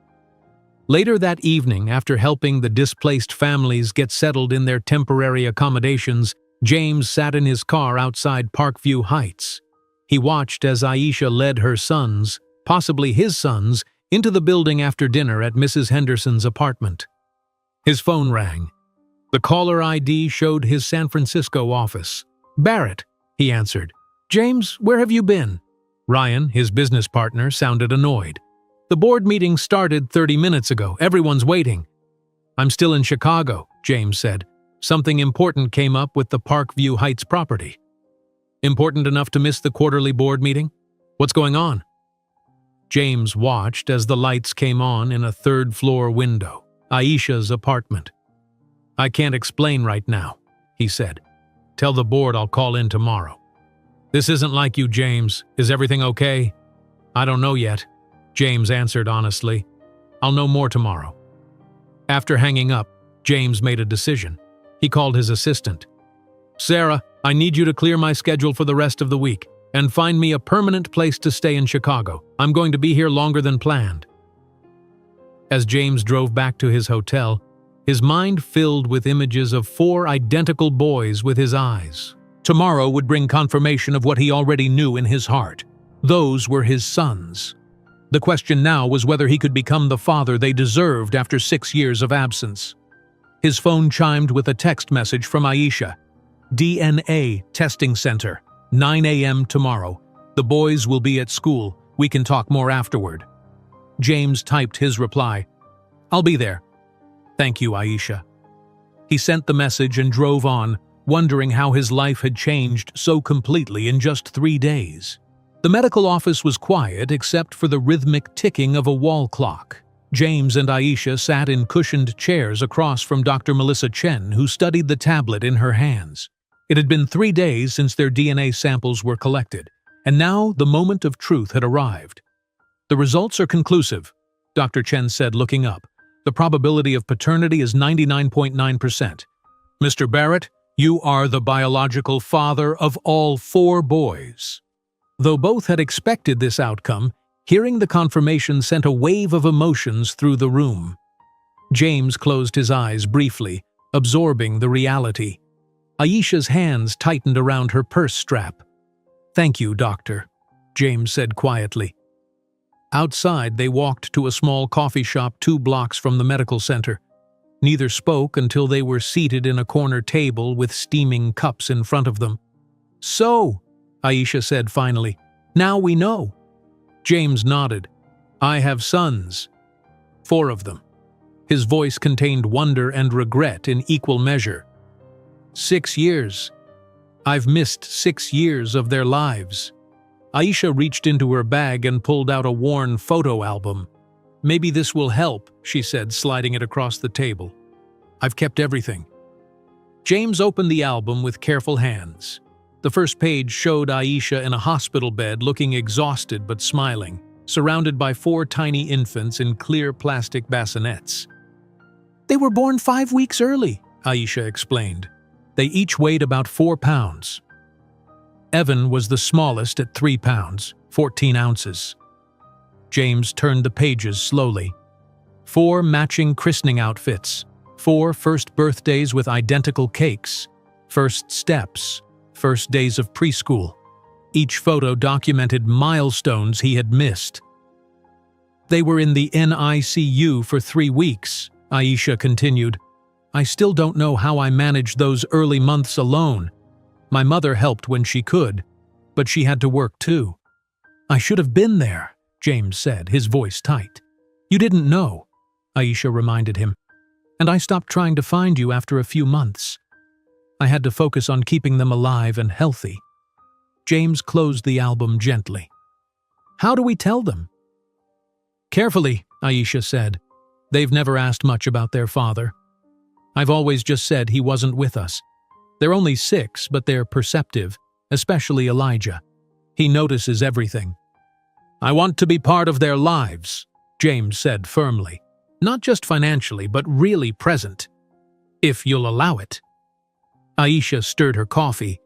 Later that evening, after helping the displaced families get settled in their temporary accommodations, James sat in his car outside Parkview Heights. He watched as Aisha led her sons, possibly his sons, into the building after dinner at Mrs. Henderson's apartment. His phone rang. The caller ID showed his San Francisco office. "Barrett," he answered. "James, where have you been?" Ryan, his business partner, sounded annoyed. "The board meeting started 30 minutes ago. Everyone's waiting." "I'm still in Chicago," James said. "Something important came up with the Parkview Heights property." Important enough to miss the quarterly board meeting? What's going on?" James watched as the lights came on in a third-floor window, Aisha's apartment. "I can't explain right now," he said. "Tell the board I'll call in tomorrow." "This isn't like you, James. Is everything okay?" "I don't know yet," James answered honestly. "I'll know more tomorrow." After hanging up, James made a decision. He called his assistant. "Sarah, I need you to clear my schedule for the rest of the week and find me a permanent place to stay in Chicago. I'm going to be here longer than planned." As James drove back to his hotel, his mind filled with images of 4 identical boys with his eyes. Tomorrow would bring confirmation of what he already knew in his heart. Those were his sons. The question now was whether he could become the father they deserved after 6 years of absence. His phone chimed with a text message from Aisha. "DNA testing center, 9 a.m. tomorrow. The boys will be at school. We can talk more afterward." James typed his reply. "I'll be there. Thank you, Aisha." He sent the message and drove on, wondering how his life had changed so completely in just 3 days. The medical office was quiet except for the rhythmic ticking of a wall clock. James and Aisha sat in cushioned chairs across from Dr. Melissa Chen, who studied the tablet in her hands. It had been 3 days since their DNA samples were collected, and now the moment of truth had arrived. "The results are conclusive," Dr. Chen said, looking up. "The probability of paternity is 99.9%. Mr. Barrett, you are the biological father of all 4 boys." Though both had expected this outcome, hearing the confirmation sent a wave of emotions through the room. James closed his eyes briefly, absorbing the reality. Aisha's hands tightened around her purse strap. "Thank you, doctor," James said quietly. Outside, they walked to a small coffee shop 2 blocks from the medical center. Neither spoke until they were seated in a corner table with steaming cups in front of them. "So," Aisha said finally, "now we know." James nodded. "I have sons. 4 of them." His voice contained wonder and regret in equal measure. 6 years. I've missed 6 years of their lives." Aisha reached into her bag and pulled out a worn photo album. "Maybe this will help," she said, sliding it across the table. "I've kept everything." James opened the album with careful hands. The first page showed Aisha in a hospital bed, looking exhausted but smiling, surrounded by 4 tiny infants in clear plastic bassinets. "They were born 5 weeks early," Aisha explained. They each weighed about 4 pounds. Evan was the smallest at 3 pounds, 14 ounces. James turned the pages slowly. 4 matching christening outfits, 4 first birthdays with identical cakes, first steps, first days of preschool. Each photo documented milestones he had missed. "They were in the NICU for 3 weeks, Aisha continued. "I still don't know how I managed those early months alone. My mother helped when she could, but she had to work too." "I should have been there," James said, his voice tight. "You didn't know," Aisha reminded him. "And I stopped trying to find you after a few months. I had to focus on keeping them alive and healthy." James closed the album gently. "How do we tell them?" "Carefully," Aisha said. "They've never asked much about their father. I've always just said he wasn't with us. They're only 6, but they're perceptive, especially Elijah. He notices everything." "I want to be part of their lives," James said firmly. "Not just financially, but really present. If you'll allow it." Aisha stirred her coffee.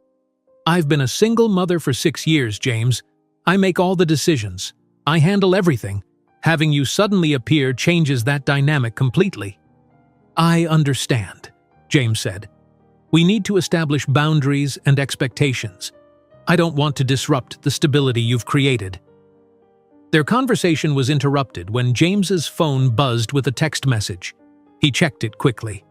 "I've been a single mother for 6 years, James. I make all the decisions. I handle everything. Having you suddenly appear changes that dynamic completely." "I understand," James said. "We need to establish boundaries and expectations. I don't want to disrupt the stability you've created." Their conversation was interrupted when James's phone buzzed with a text message. He checked it quickly.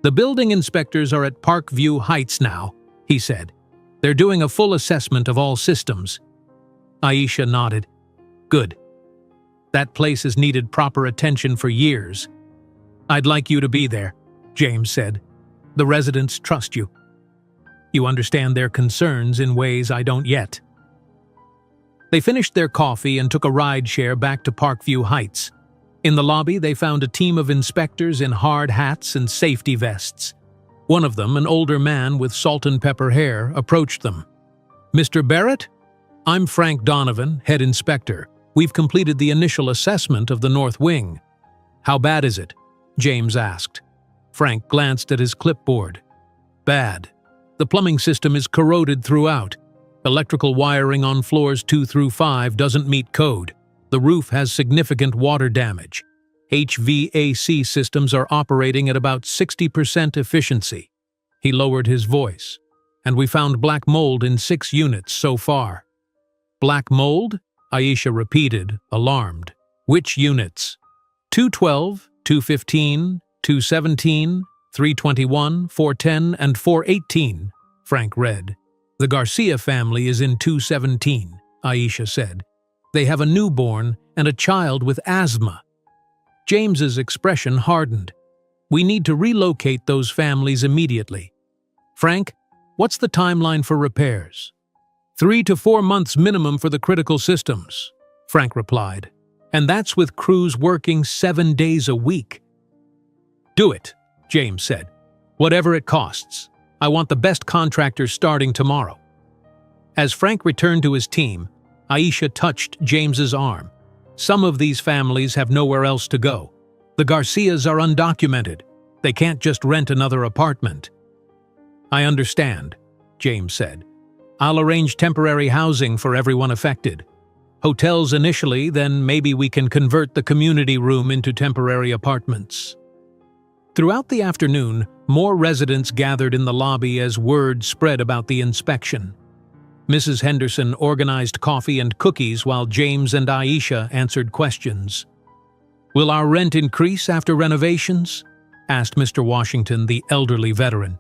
"The building inspectors are at Parkview Heights now," he said. "They're doing a full assessment of all systems." Aisha nodded. "Good. That place has needed proper attention for years." "I'd like you to be there," James said. "The residents trust you." You understand their concerns in ways I don't yet." They finished their coffee and took a ride-share back to Parkview Heights. In the lobby, they found a team of inspectors in hard hats and safety vests. One of them, an older man with salt and pepper hair, approached them. "Mr. Barrett? I'm Frank Donovan, head inspector. We've completed the initial assessment of the North Wing." "How bad is it?" James asked. Frank glanced at his clipboard. "Bad. The plumbing system is corroded throughout. Electrical wiring on floors 2 through 5 doesn't meet code. The roof has significant water damage. HVAC systems are operating at about 60% efficiency." He lowered his voice. "And we found black mold in 6 units so far." "Black mold?" Aisha repeated, alarmed. "Which units?" 212, 215, 217, 321, 410, and 418, Frank read. "The Garcia family is in 217, Aisha said. "They have a newborn and a child with asthma." James's expression hardened. "We need to relocate those families immediately." "Frank, what's the timeline for repairs?" 3 to 4 months minimum for the critical systems," Frank replied. "And that's with crews working 7 days a week." "Do it," James said. "Whatever it costs. I want the best contractors starting tomorrow." As Frank returned to his team, Aisha touched James's arm. "Some of these families have nowhere else to go. The Garcias are undocumented. They can't just rent another apartment." "I understand," James said. "I'll arrange temporary housing for everyone affected. Hotels initially, then maybe we can convert the community room into temporary apartments." Throughout the afternoon, more residents gathered in the lobby as word spread about the inspection. Mrs. Henderson organized coffee and cookies while James and Aisha answered questions. "Will our rent increase after renovations?" asked Mr. Washington, the elderly veteran.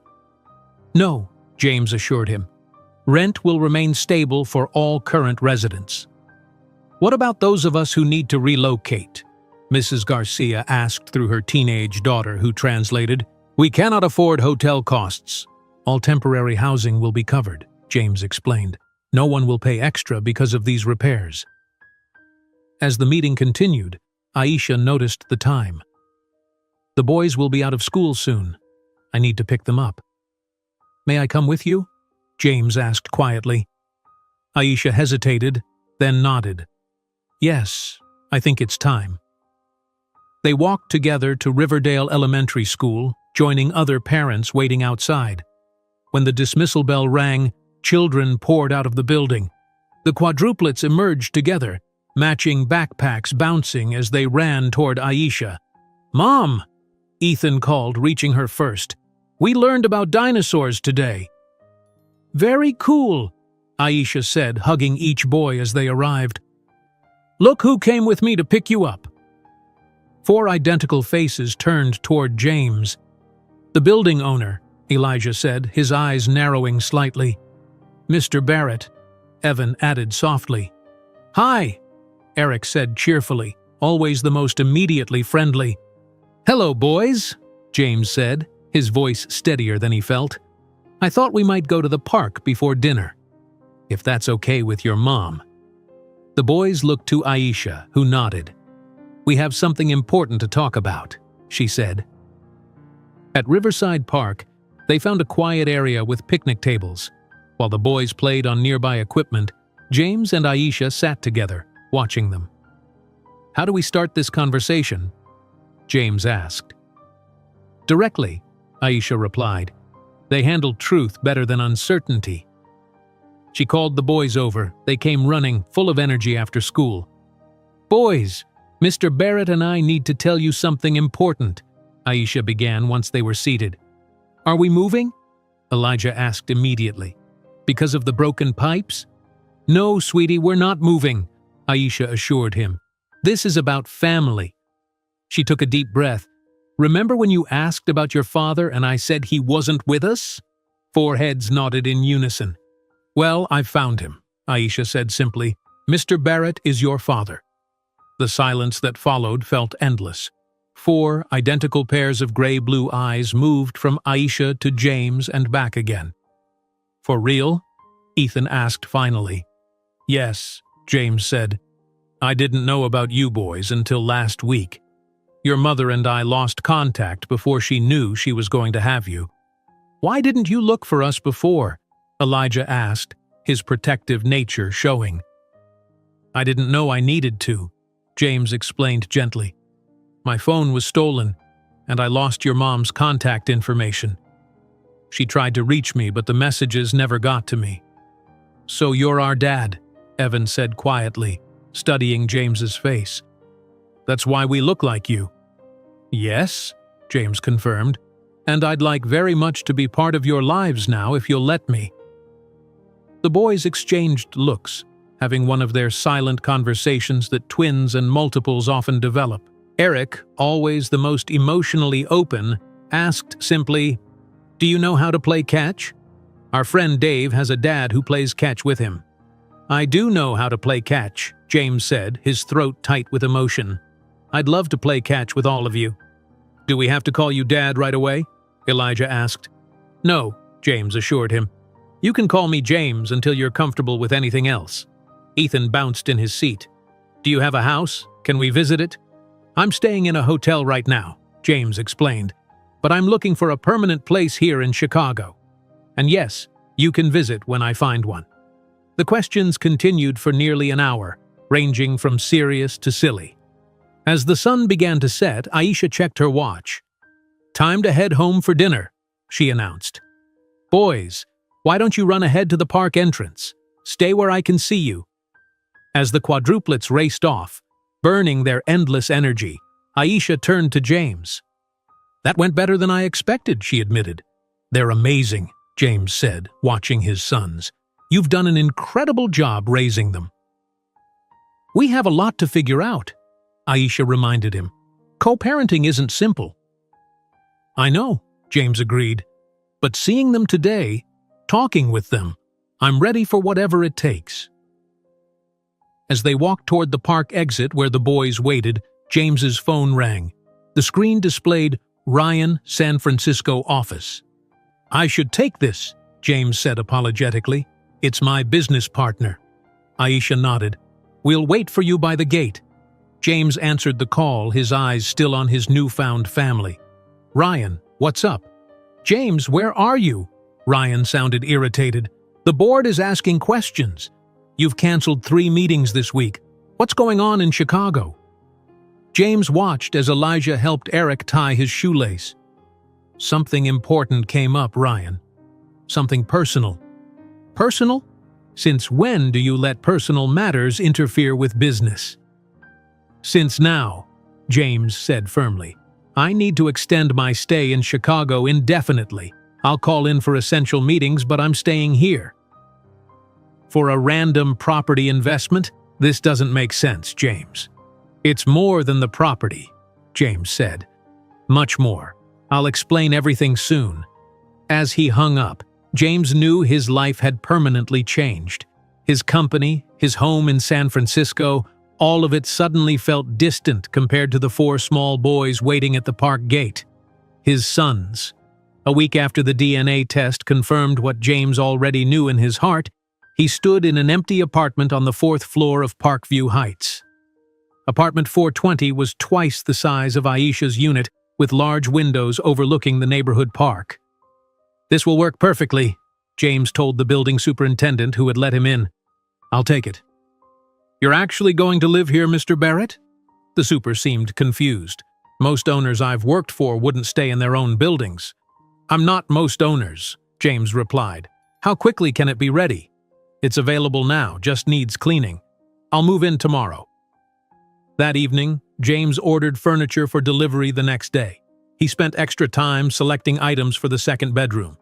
"No," James assured him. "Rent will remain stable for all current residents." "What about those of us who need to relocate?" Mrs. Garcia asked through her teenage daughter, who translated. "We cannot afford hotel costs. All temporary housing will be covered," James explained. "No one will pay extra because of these repairs." As the meeting continued, Aisha noticed the time. "The boys will be out of school soon. I need to pick them up." "May I come with you?" James asked quietly. Aisha hesitated, then nodded. "Yes, I think it's time." They walked together to Riverdale Elementary School, joining other parents waiting outside. When the dismissal bell rang, children poured out of the building. The quadruplets emerged together, matching backpacks bouncing as they ran toward Aisha. "Mom!" Ethan called, reaching her first. "We learned about dinosaurs today." "Very cool," Aisha said, hugging each boy as they arrived. "Look who came with me to pick you up." 4 identical faces turned toward James. "The building owner," Elijah said, his eyes narrowing slightly. "Mr. Barrett," Evan added softly. "Hi," Eric said cheerfully, always the most immediately friendly. "Hello, boys," James said, his voice steadier than he felt. "I thought we might go to the park before dinner. If that's okay with your mom." The boys looked to Aisha, who nodded. "We have something important to talk about," she said. At Riverside Park, they found a quiet area with picnic tables. While the boys played on nearby equipment, James and Aisha sat together, watching them. "How do we start this conversation?" James asked. "Directly," Aisha replied. "They handle truth better than uncertainty." She called the boys over. They came running, full of energy after school. "Boys, Mr. Barrett and I need to tell you something important," Aisha began once they were seated. "Are we moving?" Elijah asked immediately. "Because of the broken pipes?" "No, sweetie, we're not moving," Aisha assured him. "This is about family." She took a deep breath. "Remember when you asked about your father and I said he wasn't with us?" 4 heads nodded in unison. "Well, I've found him," Aisha said simply. "Mr. Barrett is your father." The silence that followed felt endless. 4 identical pairs of gray-blue eyes moved from Aisha to James and back again. For real? Ethan asked finally. Yes, James said. I didn't know about you boys until last week. Your mother and I lost contact before she knew she was going to have you. Why didn't you look for us before? Elijah asked, his protective nature showing. I didn't know I needed to, James explained gently. My phone was stolen, and I lost your mom's contact information. She tried to reach me, but the messages never got to me. So you're our dad, Evan said quietly, studying James's face. That's why we look like you. Yes, James confirmed, and I'd like very much to be part of your lives now if you'll let me. The boys exchanged looks, having one of their silent conversations that twins and multiples often develop. Eric, always the most emotionally open, asked simply, Do you know how to play catch? Our friend Dave has a dad who plays catch with him. I do know how to play catch, James said, his throat tight with emotion. I'd love to play catch with all of you. Do we have to call you Dad right away? Elijah asked. No, James assured him. You can call me James until you're comfortable with anything else. Ethan bounced in his seat. Do you have a house? Can we visit it? I'm staying in a hotel right now, James explained, but I'm looking for a permanent place here in Chicago. And yes, you can visit when I find one. The questions continued for nearly an hour, ranging from serious to silly. As the sun began to set, Aisha checked her watch. Time to head home for dinner, she announced. Boys, why don't you run ahead to the park entrance? Stay where I can see you. As the quadruplets raced off, burning their endless energy, Aisha turned to James. That went better than I expected, she admitted. They're amazing, James said, watching his sons. You've done an incredible job raising them. We have a lot to figure out, Aisha reminded him. Co-parenting isn't simple. I know, James agreed. But seeing them today, talking with them, I'm ready for whatever it takes. As they walked toward the park exit where the boys waited, James's phone rang. The screen displayed Ryan, San Francisco office. I should take this, James said apologetically. It's my business partner. Aisha nodded. We'll wait for you by the gate. James answered the call, his eyes still on his newfound family. Ryan, what's up? James, where are you? Ryan sounded irritated. The board is asking questions. You've canceled 3 meetings this week. What's going on in Chicago? James watched as Elijah helped Eric tie his shoelace. Something important came up, Ryan. Something personal. Personal? Since when do you let personal matters interfere with business? Since now, James said firmly. I need to extend my stay in Chicago indefinitely. I'll call in for essential meetings, but I'm staying here. For a random property investment, this doesn't make sense, James. It's more than the property, James said. Much more. I'll explain everything soon. As he hung up, James knew his life had permanently changed. His company, his home in San Francisco, all of it suddenly felt distant compared to the 4 small boys waiting at the park gate. His sons. A week after the DNA test confirmed what James already knew in his heart, he stood in an empty apartment on the 4th floor of Parkview Heights. Apartment 420 was twice the size of Aisha's unit, with large windows overlooking the neighborhood park. This will work perfectly, James told the building superintendent who had let him in. I'll take it. You're actually going to live here, Mr. Barrett? The super seemed confused. Most owners I've worked for wouldn't stay in their own buildings. I'm not most owners, James replied. How quickly can it be ready? It's available now, just needs cleaning. I'll move in tomorrow. That evening, James ordered furniture for delivery the next day. He spent extra time selecting items for the 2nd bedroom.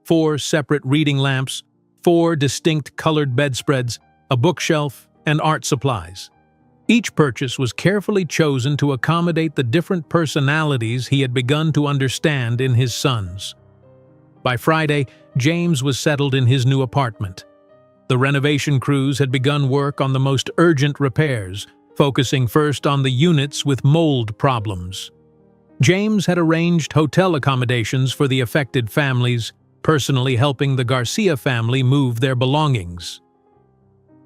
4 separate reading lamps, 4 distinct colored bedspreads, a bookshelf, and art supplies. Each purchase was carefully chosen to accommodate the different personalities he had begun to understand in his sons. By Friday, James was settled in his new apartment. The renovation crews had begun work on the most urgent repairs, focusing first on the units with mold problems. James had arranged hotel accommodations for the affected families, personally helping the Garcia family move their belongings.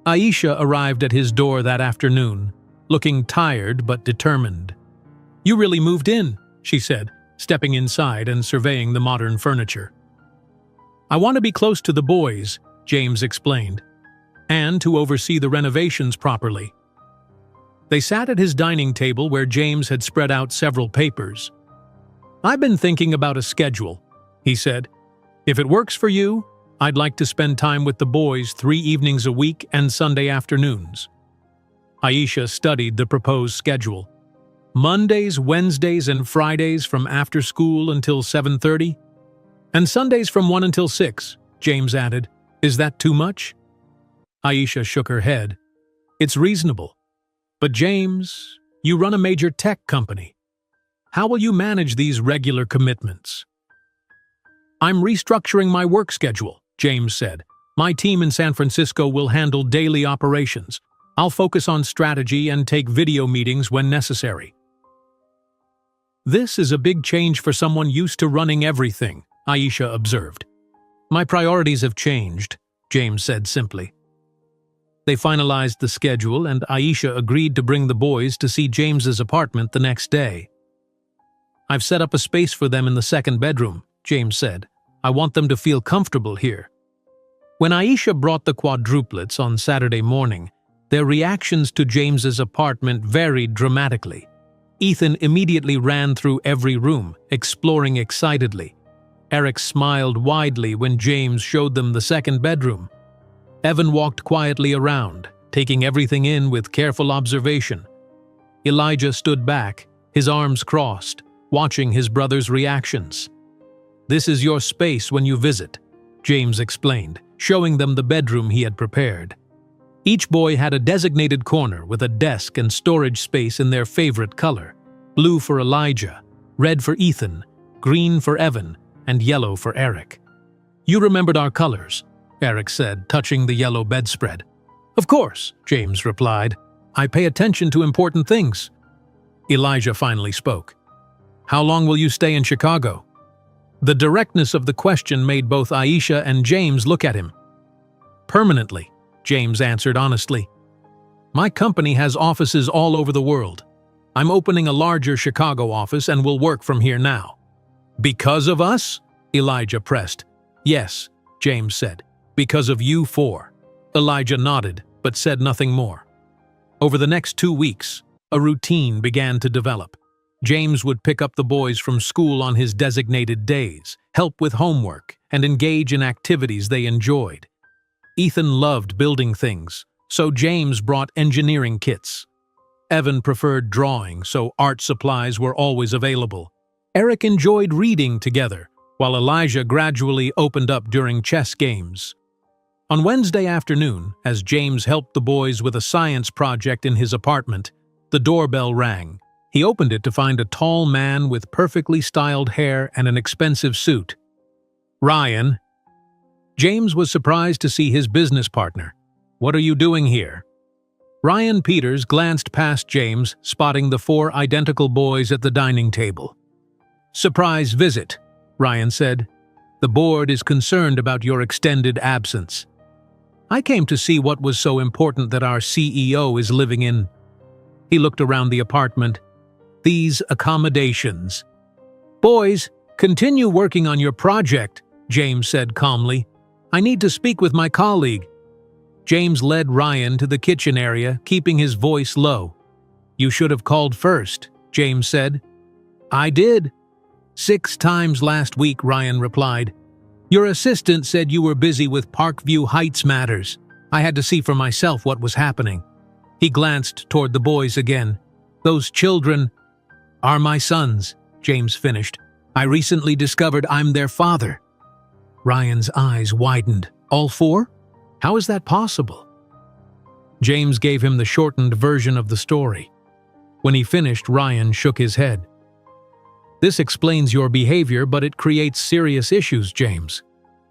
Aisha arrived at his door that afternoon, looking tired but determined. "You really moved in," she said, stepping inside and surveying the modern furniture. "I want to be close to the boys," James explained, "and to oversee the renovations properly." They sat at his dining table where James had spread out several papers. "I've been thinking about a schedule," he said. "If it works for you, I'd like to spend time with the boys 3 evenings a week and Sunday afternoons." Aisha studied the proposed schedule. "Mondays, Wednesdays, and Fridays from after school until 7:30? And Sundays from 1 until 6, James added. "Is that too much?" Aisha shook her head. "It's reasonable. But James, you run a major tech company. How will you manage these regular commitments?" "I'm restructuring my work schedule," James said. "My team in San Francisco will handle daily operations. I'll focus on strategy and take video meetings when necessary." "This is a big change for someone used to running everything," Aisha observed. "My priorities have changed," James said simply. They finalized the schedule, and Aisha agreed to bring the boys to see James's apartment the next day. "I've set up a space for them in the second bedroom," James said. "I want them to feel comfortable here." When Aisha brought the quadruplets on Saturday morning, their reactions to James's apartment varied dramatically. Ethan immediately ran through every room, exploring excitedly. Eric smiled widely when James showed them the second bedroom. Evan walked quietly around, taking everything in with careful observation. Elijah stood back, his arms crossed, watching his brother's reactions. "This is your space when you visit," James explained, showing them the bedroom he had prepared. Each boy had a designated corner with a desk and storage space in their favorite color: blue for Elijah, red for Ethan, green for Evan, and yellow for Eric. "You remembered our colors," Eric said, touching the yellow bedspread. "Of course," James replied. "I pay attention to important things." Elijah finally spoke. "How long will you stay in Chicago?" The directness of the question made both Aisha and James look at him. "Permanently," James answered honestly. "My company has offices all over the world. I'm opening a larger Chicago office and will work from here now." "Because of us?" Elijah pressed. "Yes," James said. "Because of you four." Elijah nodded, but said nothing more. Over the next 2 weeks, a routine began to develop. James would pick up the boys from school on his designated days, help with homework, and engage in activities they enjoyed. Ethan loved building things, so James brought engineering kits. Evan preferred drawing, so art supplies were always available. Eric enjoyed reading together, while Elijah gradually opened up during chess games. On Wednesday afternoon, as James helped the boys with a science project in his apartment, the doorbell rang. He opened it to find a tall man with perfectly styled hair and an expensive suit. "Ryan." James was surprised to see his business partner. "What are you doing here?" Ryan Peters glanced past James, spotting the 4 identical boys at the dining table. "Surprise visit," Ryan said. "The board is concerned about your extended absence. I came to see what was so important that our CEO is living in." He looked around the apartment. "These accommodations." "Boys, continue working on your project," James said calmly. "I need to speak with my colleague." James led Ryan to the kitchen area, keeping his voice low. "You should have called first," James said. "I did." 6 times last week," Ryan replied. "Your assistant said you were busy with Parkview Heights matters. I had to see for myself what was happening." He glanced toward the boys again. "Those children are my sons," James finished. "I recently discovered I'm their father." Ryan's eyes widened. "All 4? How is that possible?" James gave him the shortened version of the story. When he finished, Ryan shook his head. "This explains your behavior, but it creates serious issues, James.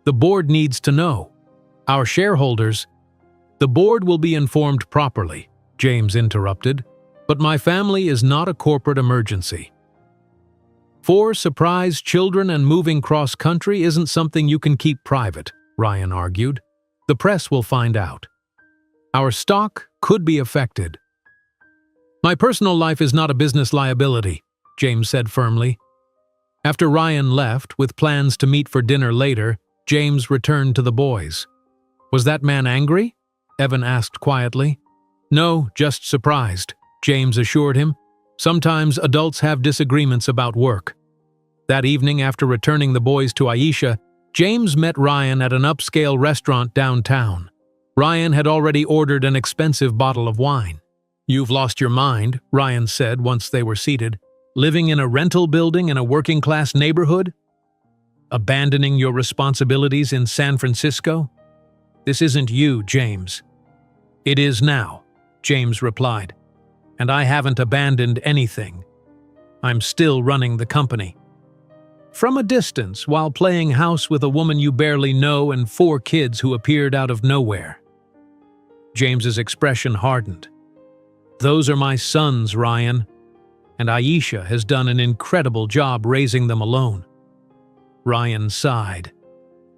The board needs to know. Our shareholders—" "The board will be informed properly," James interrupted, "but my family is not a corporate emergency." 4 surprise children and moving cross-country isn't something you can keep private, Ryan argued. The press will find out. Our stock could be affected. My personal life is not a business liability, James said firmly. After Ryan left, with plans to meet for dinner later, James returned to the boys. Was that man angry? Evan asked quietly. No, just surprised, James assured him. Sometimes adults have disagreements about work. That evening, after returning the boys to Aisha, James met Ryan at an upscale restaurant downtown. Ryan had already ordered an expensive bottle of wine. You've lost your mind, Ryan said once they were seated. Living in a rental building in a working-class neighborhood? Abandoning your responsibilities in San Francisco? This isn't you, James. It is now, James replied. And I haven't abandoned anything. I'm still running the company. From a distance, while playing house with a woman you barely know and 4 kids who appeared out of nowhere. James's expression hardened. Those are my sons, Ryan, and Aisha has done an incredible job raising them alone. Ryan sighed.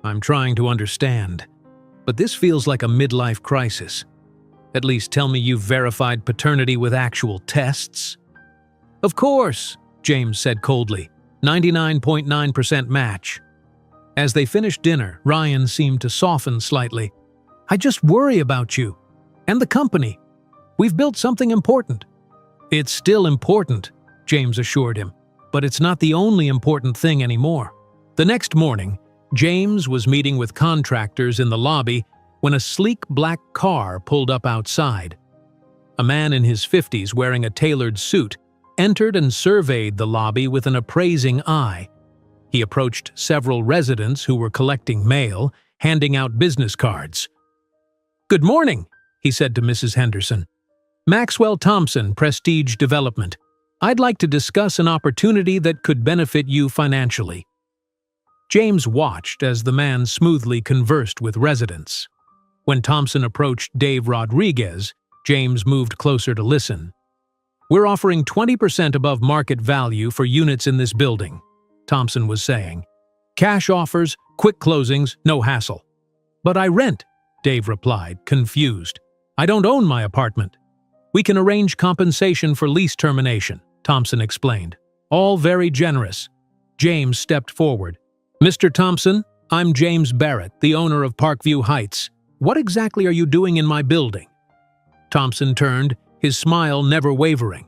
I'm trying to understand, but this feels like a midlife crisis. At least tell me you've verified paternity with actual tests. Of course, James said coldly. 99.9% match. As they finished dinner, Ryan seemed to soften slightly. I just worry about you. And the company. We've built something important. It's still important, James assured him. But it's not the only important thing anymore. The next morning, James was meeting with contractors in the lobby when a sleek black car pulled up outside. A man in his 50s wearing a tailored suit entered and surveyed the lobby with an appraising eye. He approached several residents who were collecting mail, handing out business cards. Good morning, he said to Mrs. Henderson. Maxwell Thompson, Prestige Development. I'd like to discuss an opportunity that could benefit you financially. James watched as the man smoothly conversed with residents. When Thompson approached Dave Rodriguez, James moved closer to listen. We're offering 20% above market value for units in this building, Thompson was saying. Cash offers, quick closings, no hassle. But I rent, Dave replied, confused. I don't own my apartment. We can arrange compensation for lease termination, Thompson explained. All very generous. James stepped forward. Mr. Thompson, I'm James Barrett, the owner of Parkview Heights. What exactly are you doing in my building? Thompson turned, his smile never wavering.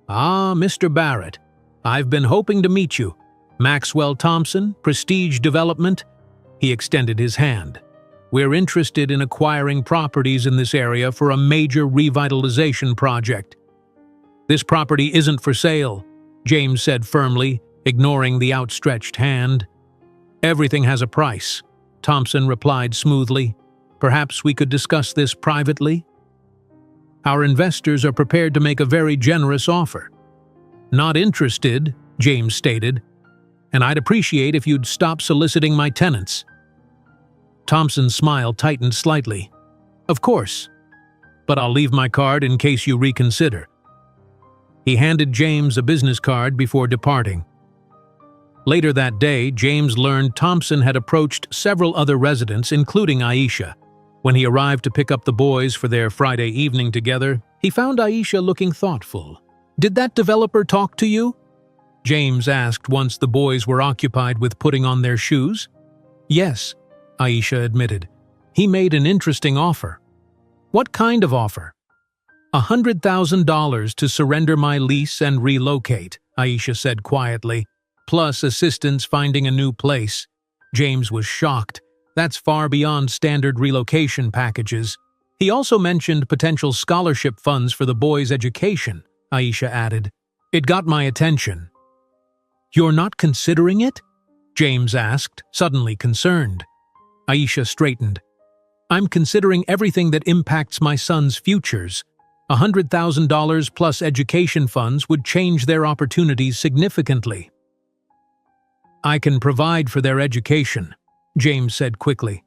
Ah, Mr. Barrett, I've been hoping to meet you. Maxwell Thompson, Prestige Development. He extended his hand. We're interested in acquiring properties in this area for a major revitalization project. This property isn't for sale, James said firmly, ignoring the outstretched hand. Everything has a price, Thompson replied smoothly. Perhaps we could discuss this privately? Our investors are prepared to make a very generous offer. Not interested, James stated, and I'd appreciate if you'd stop soliciting my tenants. Thompson's smile tightened slightly. Of course, but I'll leave my card in case you reconsider. He handed James a business card before departing. Later that day, James learned Thompson had approached several other residents, including Aisha. When he arrived to pick up the boys for their Friday evening together, he found Aisha looking thoughtful. Did that developer talk to you? James asked once the boys were occupied with putting on their shoes. Yes, Aisha admitted. He made an interesting offer. What kind of offer? $100,000 to surrender my lease and relocate, Aisha said quietly, plus assistance finding a new place. James was shocked. That's far beyond standard relocation packages. He also mentioned potential scholarship funds for the boys' education, Aisha added. It got my attention. You're not considering it? James asked, suddenly concerned. Aisha straightened. I'm considering everything that impacts my son's futures. $100,000 plus education funds would change their opportunities significantly. I can provide for their education, James said quickly.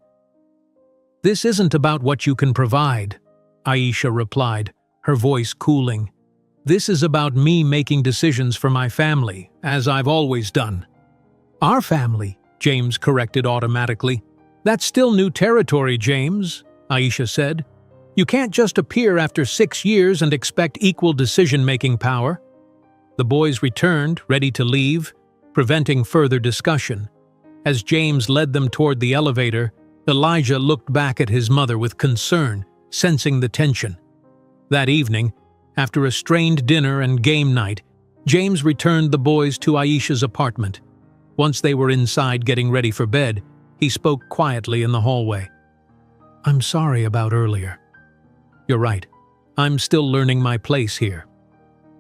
This isn't about what you can provide, Aisha replied, her voice cooling. This is about me making decisions for my family, as I've always done." "Our family," James corrected automatically. "That's still new territory, James," Aisha said. "You can't just appear after 6 years and expect equal decision-making power." The boys returned, ready to leave, preventing further discussion. As James led them toward the elevator, Elijah looked back at his mother with concern, sensing the tension. That evening, after a strained dinner and game night, James returned the boys to Aisha's apartment. Once they were inside getting ready for bed, he spoke quietly in the hallway. "I'm sorry about earlier. You're right. I'm still learning my place here."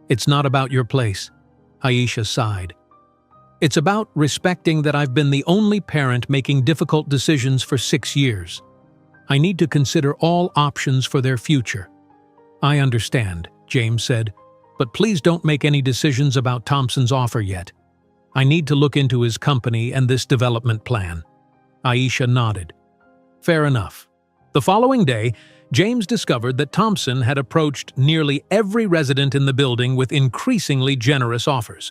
"It's not about your place," Aisha sighed. "It's about respecting that I've been the only parent making difficult decisions for 6 years. I need to consider all options for their future." "I understand," James said, "but please don't make any decisions about Thompson's offer yet. I need to look into his company and this development plan." Aisha nodded. "Fair enough." The following day, James discovered that Thompson had approached nearly every resident in the building with increasingly generous offers.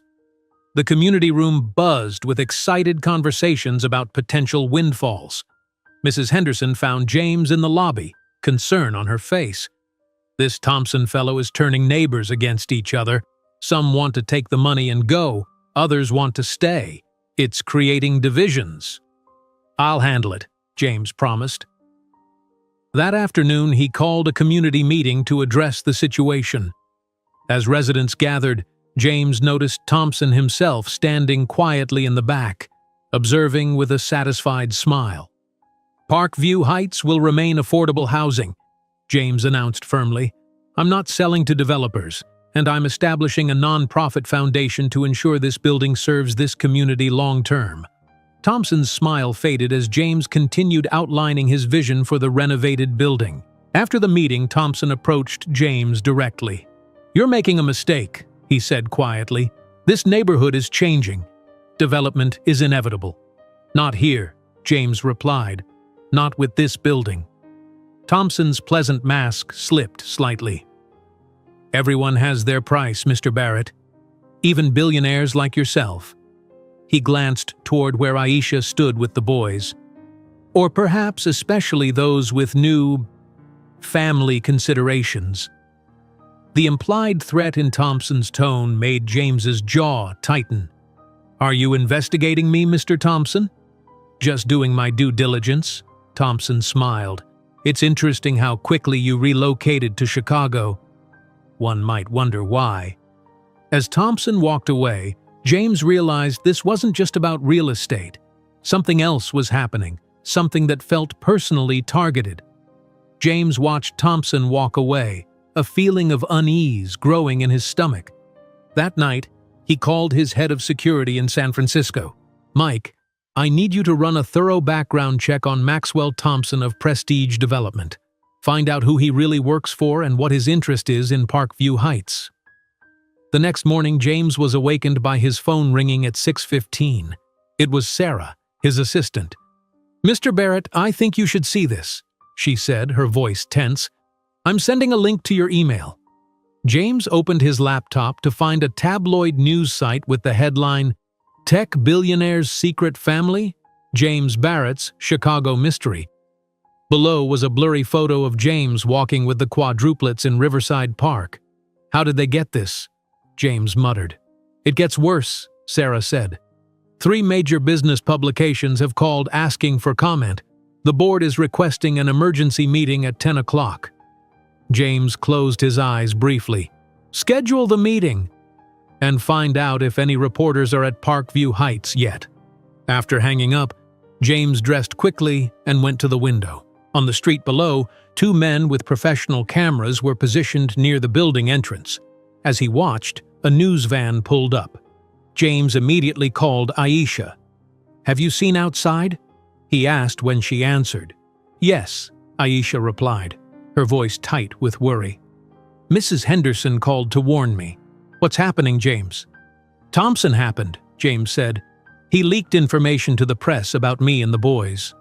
The community room buzzed with excited conversations about potential windfalls. Mrs. Henderson found James in the lobby, concern on her face. "This Thompson fellow is turning neighbors against each other. Some want to take the money and go, others want to stay. It's creating divisions." "I'll handle it," James promised. That afternoon, he called a community meeting to address the situation. As residents gathered, James noticed Thompson himself standing quietly in the back, observing with a satisfied smile. "Parkview Heights will remain affordable housing," James announced firmly. "I'm not selling to developers, and I'm establishing a non-profit foundation to ensure this building serves this community long-term." Thompson's smile faded as James continued outlining his vision for the renovated building. After the meeting, Thompson approached James directly. "You're making a mistake," he said quietly. "This neighborhood is changing. Development is inevitable." "Not here," James replied. "Not with this building." Thompson's pleasant mask slipped slightly. "Everyone has their price, Mr. Barrett. Even billionaires like yourself." He glanced toward where Aisha stood with the boys. "Or perhaps especially those with new family considerations." The implied threat in Thompson's tone made James's jaw tighten. "Are you investigating me, Mr. Thompson?" "Just doing my due diligence," Thompson smiled. "It's interesting how quickly you relocated to Chicago. One might wonder why." As Thompson walked away, James realized this wasn't just about real estate. Something else was happening, something that felt personally targeted. James watched Thompson walk away, a feeling of unease growing in his stomach. That night, he called his head of security in San Francisco. "Mike, I need you to run a thorough background check on Maxwell Thompson of Prestige Development. Find out who he really works for and what his interest is in Parkview Heights." The next morning, James was awakened by his phone ringing at 6:15. It was Sarah, his assistant. "Mr. Barrett, I think you should see this," she said, her voice tense. "I'm sending a link to your email." James opened his laptop to find a tabloid news site with the headline, "Tech Billionaire's Secret Family? James Barrett's Chicago Mystery." Below was a blurry photo of James walking with the quadruplets in Riverside Park. "How did they get this?" James muttered. "It gets worse," Sarah said. 3 major business publications have called asking for comment. The board is requesting an emergency meeting at 10 o'clock. James closed his eyes briefly. "Schedule the meeting and find out if any reporters are at Parkview Heights yet." After hanging up, James dressed quickly and went to the window. On the street below, 2 men with professional cameras were positioned near the building entrance. As he watched, a news van pulled up. James immediately called Aisha. "Have you seen outside?" he asked when she answered. "Yes," Aisha replied, her voice tight with worry. "Mrs. Henderson called to warn me." "What's happening, James?" "Thompson happened," James said. "He leaked information to the press about me and the boys."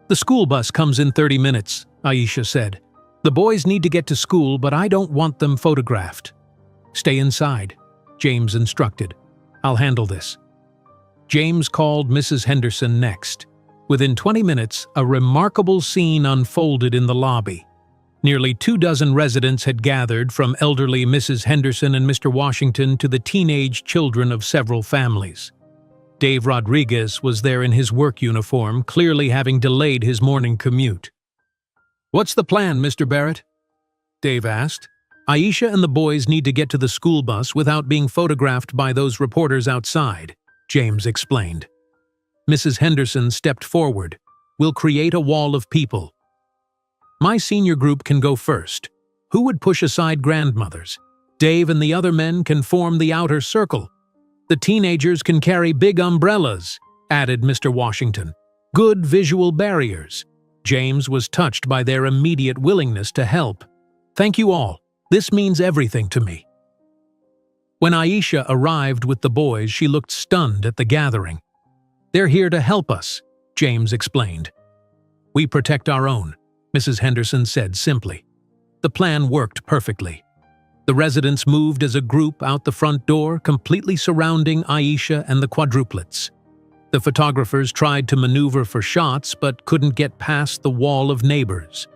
"The school bus comes in 30 minutes, Aisha said. "The boys need to get to school, but I don't want them photographed." "Stay inside," James instructed. "I'll handle this." James called Mrs. Henderson next. Within 20 minutes, a remarkable scene unfolded in the lobby. Nearly 24 residents had gathered, from elderly Mrs. Henderson and Mr. Washington to the teenage children of several families. Dave Rodriguez was there in his work uniform, clearly having delayed his morning commute. "What's the plan, Mr. Barrett?" Dave asked. "Aisha and the boys need to get to the school bus without being photographed by those reporters outside," James explained. Mrs. Henderson stepped forward. "We'll create a wall of people. My senior group can go first. Who would push aside grandmothers? Dave and the other men can form the outer circle. The teenagers can carry big umbrellas," added Mr. Washington. "Good visual barriers." James was touched by their immediate willingness to help. "Thank you all. This means everything to me." When Aisha arrived with the boys, she looked stunned at the gathering. "They're here to help us," James explained. "We protect our own," Mrs. Henderson said simply. The plan worked perfectly. The residents moved as a group out the front door, completely surrounding Aisha and the quadruplets. The photographers tried to maneuver for shots but couldn't get past the wall of neighbors.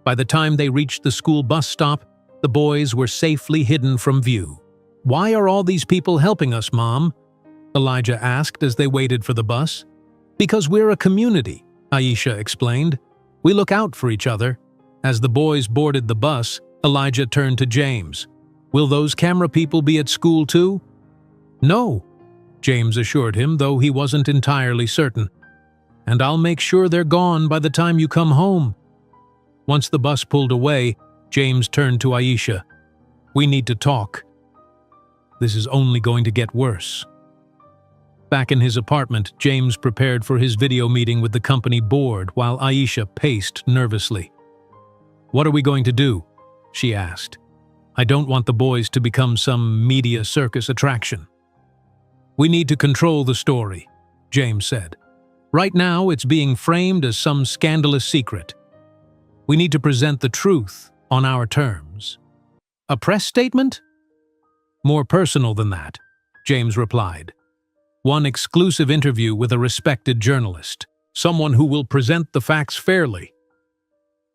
By the time they reached the school bus stop, the boys were safely hidden from view. "Why are all these people helping us, Mom?" Elijah asked as they waited for the bus. "Because we're a community," Aisha explained. "We look out for each other." As the boys boarded the bus, Elijah turned to James. "Will those camera people be at school too?" "No," James assured him, though he wasn't entirely certain. "And I'll make sure they're gone by the time you come home." Once the bus pulled away, James turned to Aisha. "We need to talk. This is only going to get worse." Back in his apartment, James prepared for his video meeting with the company board while Aisha paced nervously. "What are we going to do?" she asked. "I don't want the boys to become some media circus attraction." "We need to control the story," James said. "Right now, it's being framed as some scandalous secret. We need to present the truth on our terms." "A press statement?" "More personal than that," James replied. "One exclusive interview with a respected journalist, someone who will present the facts fairly."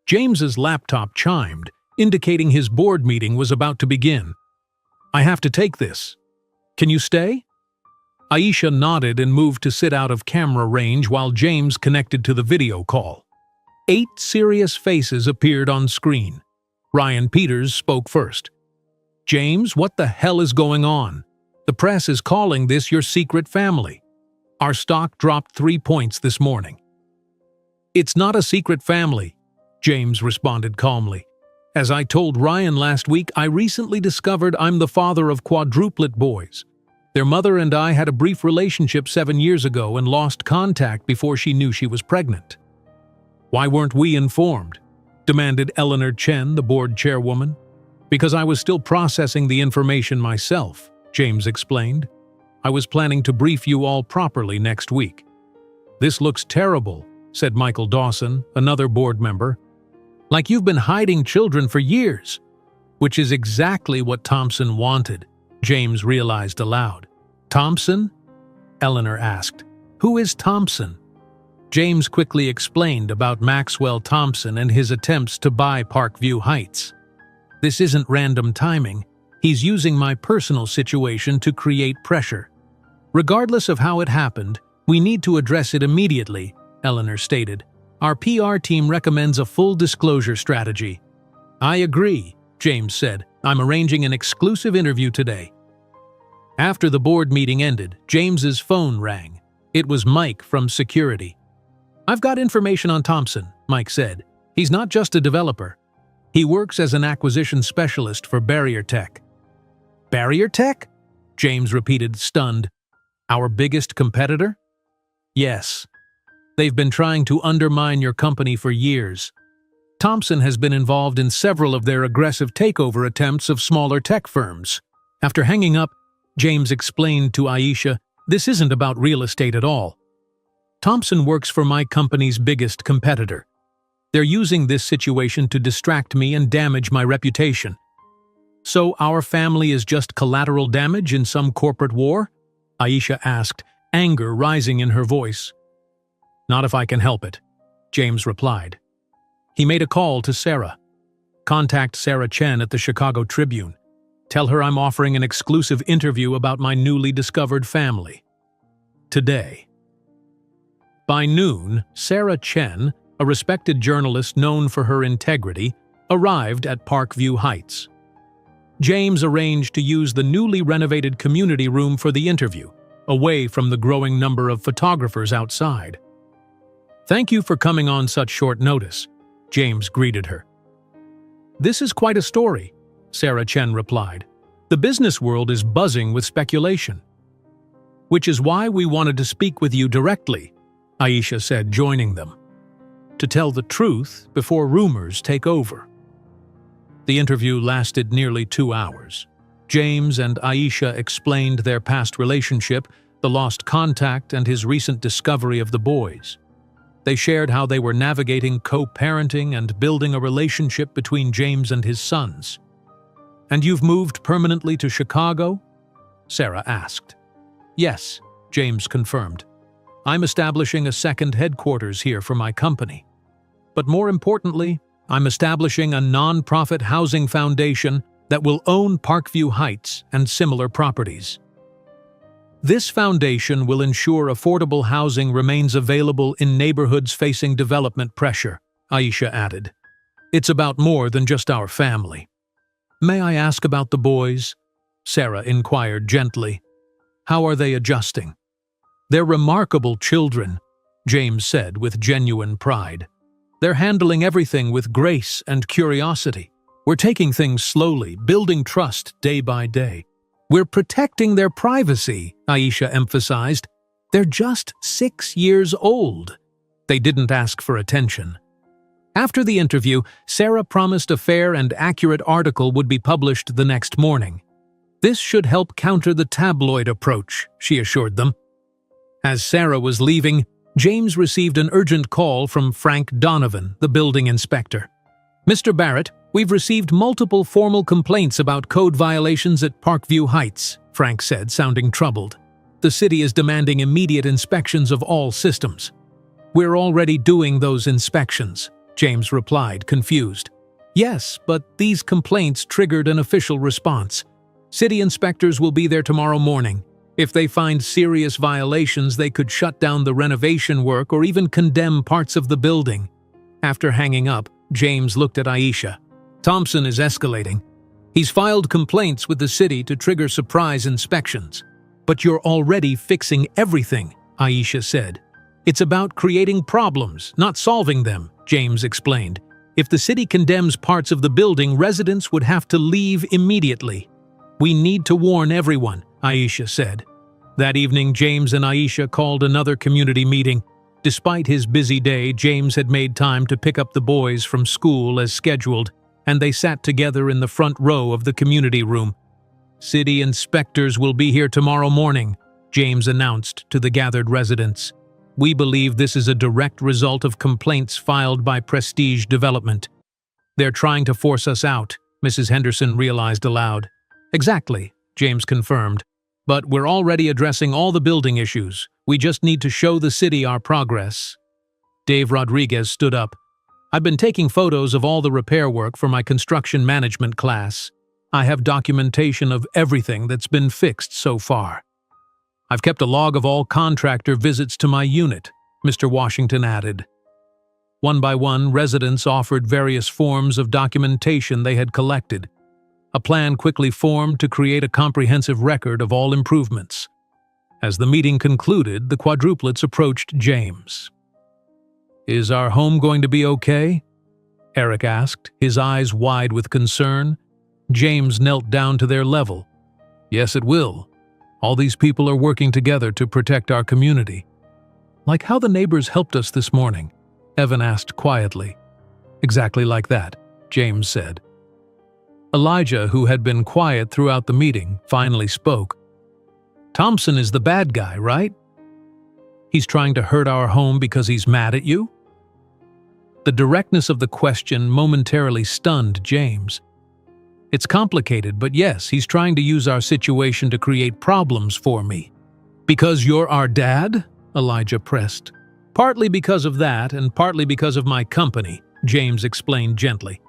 James's laptop chimed, indicating his board meeting was about to begin. "I have to take this. Can you stay?" Aisha nodded and moved to sit out of camera range while James connected to the video call. 8 serious faces appeared on screen. Ryan Peters spoke first. "James, what the hell is going on? The press is calling this your secret family. Our stock dropped 3 points this morning." "It's not a secret family," James responded calmly. "As I told Ryan last week, I recently discovered I'm the father of quadruplet boys. Their mother and I had a brief relationship 7 years ago and lost contact before she knew she was pregnant." "Why weren't we informed?" demanded Eleanor Chen, the board chairwoman. "Because I was still processing the information myself," James explained. "I was planning to brief you all properly next week." "This looks terrible," said Michael Dawson, another board member. "Like you've been hiding children for years." "Which is exactly what Thompson wanted," James realized aloud. "Thompson?" Eleanor asked. "Who is Thompson?" James quickly explained about Maxwell Thompson and his attempts to buy Parkview Heights. "This isn't random timing. He's using my personal situation to create pressure. Regardless of how it happened, we need to address it immediately," Eleanor stated. "Our PR team recommends a full disclosure strategy." "I agree," James said. "I'm arranging an exclusive interview today." After the board meeting ended, James's phone rang. It was Mike from security. "I've got information on Thompson," Mike said. "He's not just a developer. He works as an acquisition specialist for Barrier Tech." "Barrier Tech?" James repeated, stunned. "Our biggest competitor?" "Yes. They've been trying to undermine your company for years. Thompson has been involved in several of their aggressive takeover attempts of smaller tech firms." After hanging up, James explained to Aisha, "This isn't about real estate at all. Thompson works for my company's biggest competitor. They're using this situation to distract me and damage my reputation." So our family is just collateral damage in some corporate war? Aisha asked, anger rising in her voice. Not if I can help it, James replied. He made a call to Sarah. Contact Sarah Chen at the Chicago Tribune. Tell her I'm offering an exclusive interview about my newly discovered family. Today. By noon, Sarah Chen, a respected journalist known for her integrity, arrived at Parkview Heights. James arranged to use the newly renovated community room for the interview, away from the growing number of photographers outside. Thank you for coming on such short notice, James greeted her. This is quite a story, Sarah Chen replied. The business world is buzzing with speculation. Which is why we wanted to speak with you directly, Aisha said, joining them. To tell the truth before rumors take over. The interview lasted nearly 2 hours. James and Aisha explained their past relationship, the lost contact, and his recent discovery of the boys. They shared how they were navigating co-parenting and building a relationship between James and his sons. And you've moved permanently to Chicago? Sarah asked. Yes, James confirmed. I'm establishing a second headquarters here for my company. But more importantly, I'm establishing a non-profit housing foundation that will own Parkview Heights and similar properties. This foundation will ensure affordable housing remains available in neighborhoods facing development pressure, Aisha added. It's about more than just our family. May I ask about the boys? Sarah inquired gently. How are they adjusting? They're remarkable children, James said with genuine pride. They're handling everything with grace and curiosity. We're taking things slowly, building trust day by day. We're protecting their privacy, Aisha emphasized. They're just 6 years old. They didn't ask for attention. After the interview, Sarah promised a fair and accurate article would be published the next morning. This should help counter the tabloid approach, she assured them. As Sarah was leaving, James received an urgent call from Frank Donovan, the building inspector. Mr. Barrett, we've received multiple formal complaints about code violations at Parkview Heights, Frank said, sounding troubled. The city is demanding immediate inspections of all systems. We're already doing those inspections, James replied, confused. Yes, but these complaints triggered an official response. City inspectors will be there tomorrow morning. If they find serious violations, they could shut down the renovation work or even condemn parts of the building. After hanging up, James looked at Aisha. Thompson is escalating. He's filed complaints with the city to trigger surprise inspections. But you're already fixing everything, Aisha said. It's about creating problems, not solving them, James explained. If the city condemns parts of the building, residents would have to leave immediately. We need to warn everyone, Aisha said. That evening, James and Aisha called another community meeting. Despite his busy day, James had made time to pick up the boys from school as scheduled, and they sat together in the front row of the community room. City inspectors will be here tomorrow morning, James announced to the gathered residents. We believe this is a direct result of complaints filed by Prestige Development. They're trying to force us out, Mrs. Henderson realized aloud. Exactly, James confirmed. But we're already addressing all the building issues. We just need to show the city our progress. Dave Rodriguez stood up. I've been taking photos of all the repair work for my construction management class. I have documentation of everything that's been fixed so far. I've kept a log of all contractor visits to my unit, Mr. Washington added. One by one, residents offered various forms of documentation they had collected. A plan quickly formed to create a comprehensive record of all improvements. As the meeting concluded, the quadruplets approached James. Is our home going to be okay? Eric asked, his eyes wide with concern. James knelt down to their level. Yes, it will. All these people are working together to protect our community. Like how the neighbors helped us this morning, Evan asked quietly. Exactly like that, James said. Elijah, who had been quiet throughout the meeting, finally spoke. Thompson is the bad guy, right? He's trying to hurt our home because he's mad at you? The directness of the question momentarily stunned James. It's complicated, but yes, he's trying to use our situation to create problems for me." "Because you're our dad?" Elijah pressed. "Partly because of that, and partly because of my company," James explained gently.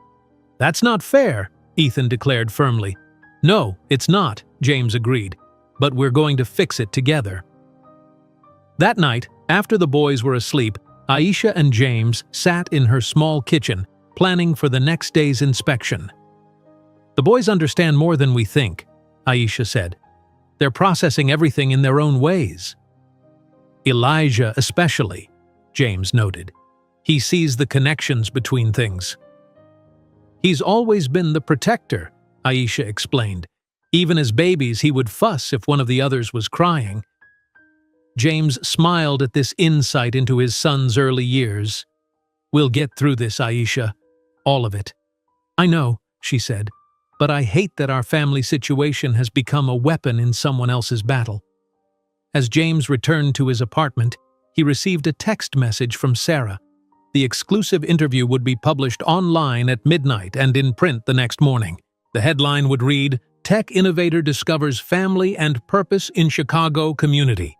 "That's not fair," Ethan declared firmly. "No, it's not," James agreed. "But we're going to fix it together." That night, after the boys were asleep, Aisha and James sat in her small kitchen, planning for the next day's inspection. "The boys understand more than we think," Aisha said. "They're processing everything in their own ways." "Elijah especially," James noted. "He sees the connections between things." "He's always been the protector," Aisha explained. "Even as babies, he would fuss if one of the others was crying." James smiled at this insight into his son's early years. "We'll get through this, Aisha. All of it." "I know," she said, "but I hate that our family situation has become a weapon in someone else's battle." As James returned to his apartment, he received a text message from Sarah. The exclusive interview would be published online at midnight and in print the next morning. The headline would read, "Tech Innovator Discovers Family and Purpose in Chicago Community."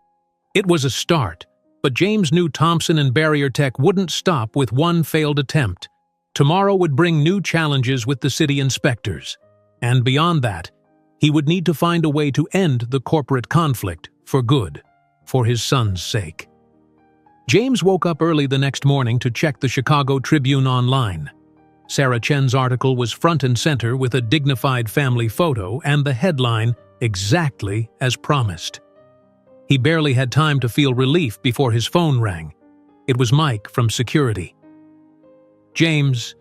It was a start, but James knew Thompson and Barrier Tech wouldn't stop with one failed attempt. Tomorrow would bring new challenges with the city inspectors. And beyond that, he would need to find a way to end the corporate conflict for good, for his son's sake. James woke up early the next morning to check the Chicago Tribune online. Sarah Chen's article was front and center with a dignified family photo and the headline, "Exactly as promised." He barely had time to feel relief before his phone rang. It was Mike from security. "James,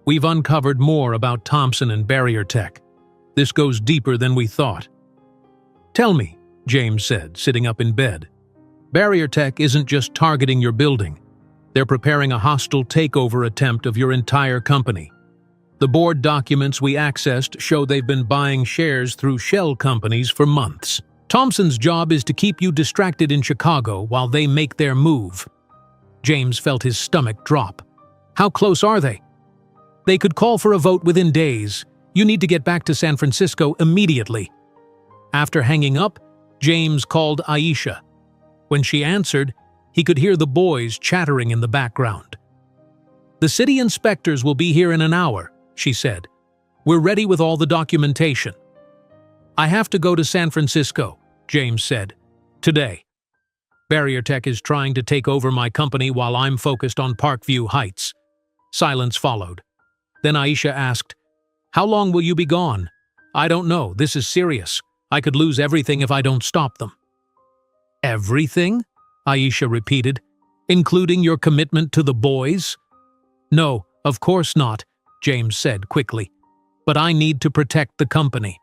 we've uncovered more about Thompson and Barrier Tech. This goes deeper than we thought." "Tell me," James said, sitting up in bed. "Barrier Tech isn't just targeting your building. They're preparing a hostile takeover attempt of your entire company. The board documents we accessed show they've been buying shares through shell companies for months. Thompson's job is to keep you distracted in Chicago while they make their move." James felt his stomach drop. "How close are they?" "They could call for a vote within days. You need to get back to San Francisco immediately." After hanging up, James called Aisha. When she answered, he could hear the boys chattering in the background. "The city inspectors will be here in an hour," she said. "We're ready with all the documentation." "I have to go to San Francisco," James said. "Today. Barrier Tech is trying to take over my company while I'm focused on Parkview Heights." Silence followed. Then Aisha asked, "How long will you be gone?" "I don't know. This is serious. I could lose everything if I don't stop them." "Everything?" Aisha repeated. "Including your commitment to the boys?" "No, of course not," James said quickly. "But I need to protect the company.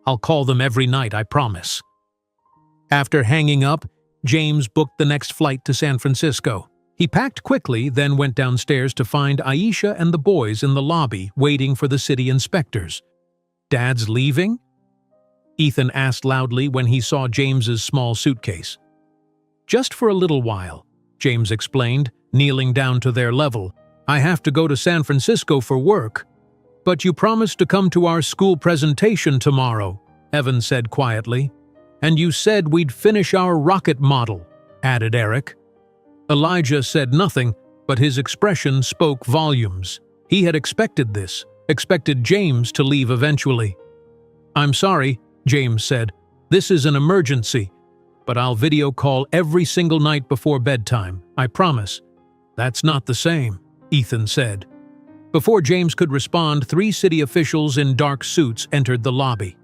I'll call them every night, I promise." After hanging up, James booked the next flight to San Francisco. He packed quickly, then went downstairs to find Aisha and the boys in the lobby waiting for the city inspectors. "Dad's leaving?" Ethan asked loudly when he saw James's small suitcase. "Just for a little while," James explained, kneeling down to their level. "I have to go to San Francisco for work." "But you promised to come to our school presentation tomorrow," Evan said quietly. "And you said we'd finish our rocket model," added Eric. Elijah said nothing, but his expression spoke volumes. He had expected this, expected James to leave eventually. "I'm sorry," James said. "This is an emergency, but I'll video call every single night before bedtime, I promise." "That's not the same," Ethan said. Before James could respond, 3 city officials in dark suits entered the lobby.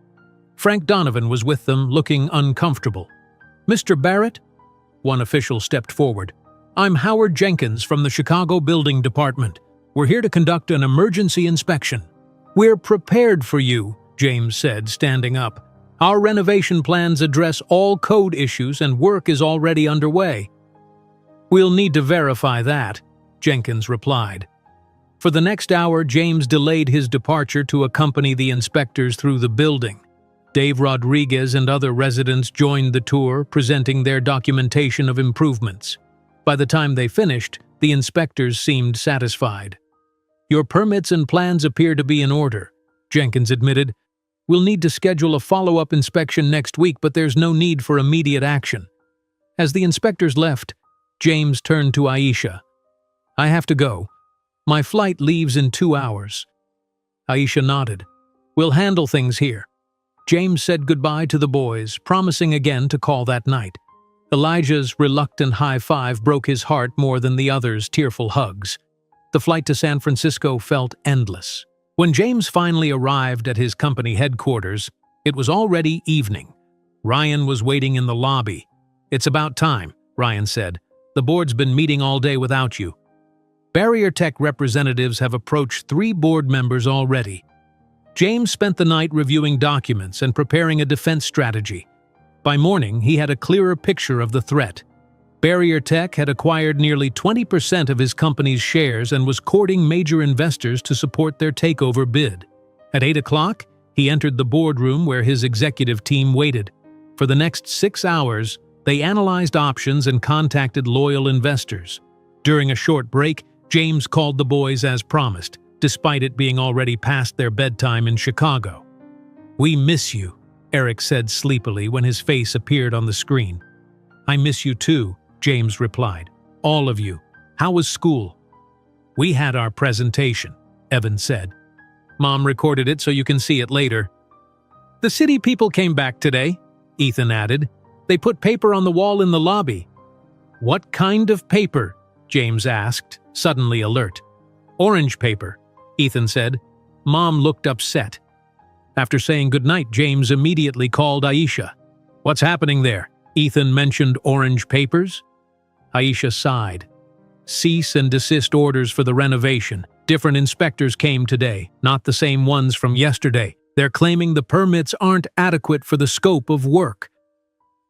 Frank Donovan was with them, looking uncomfortable. "Mr. Barrett?" One official stepped forward. "I'm Howard Jenkins from the Chicago Building Department. We're here to conduct an emergency inspection." "We're prepared for you," James said, standing up. "Our renovation plans address all code issues and work is already underway." "We'll need to verify that," Jenkins replied. For the next hour, James delayed his departure to accompany the inspectors through the building. Dave Rodriguez and other residents joined the tour, presenting their documentation of improvements. By the time they finished, the inspectors seemed satisfied. "Your permits and plans appear to be in order," Jenkins admitted. "We'll need to schedule a follow-up inspection next week, but there's no need for immediate action." As the inspectors left, James turned to Aisha. "I have to go. My flight leaves in 2 hours." Aisha nodded. "We'll handle things here." James said goodbye to the boys, promising again to call that night. Elijah's reluctant high five broke his heart more than the others' tearful hugs. The flight to San Francisco felt endless. When James finally arrived at his company headquarters, it was already evening. Ryan was waiting in the lobby. "It's about time," Ryan said. "The board's been meeting all day without you." Barrier Tech representatives have approached 3 board members already. James spent the night reviewing documents and preparing a defense strategy. By morning, he had a clearer picture of the threat. Barrier Tech had acquired nearly 20% of his company's shares and was courting major investors to support their takeover bid. At 8 o'clock, he entered the boardroom where his executive team waited. For the next 6 hours, they analyzed options and contacted loyal investors. During a short break, James called the boys as promised, despite it being already past their bedtime in Chicago. "We miss you," Eric said sleepily when his face appeared on the screen. "I miss you too," James replied. "All of you. How was school?" "We had our presentation," Evan said. "Mom recorded it so you can see it later." "The city people came back today," Ethan added. "They put paper on the wall in the lobby." "What kind of paper?" James asked, suddenly alert. "Orange paper," Ethan said. Mom looked upset. After saying goodnight, James immediately called Aisha. "What's happening there?" Ethan mentioned orange papers. Aisha sighed. "Cease and desist orders for the renovation. Different inspectors came today, not the same ones from yesterday. They're claiming the permits aren't adequate for the scope of work."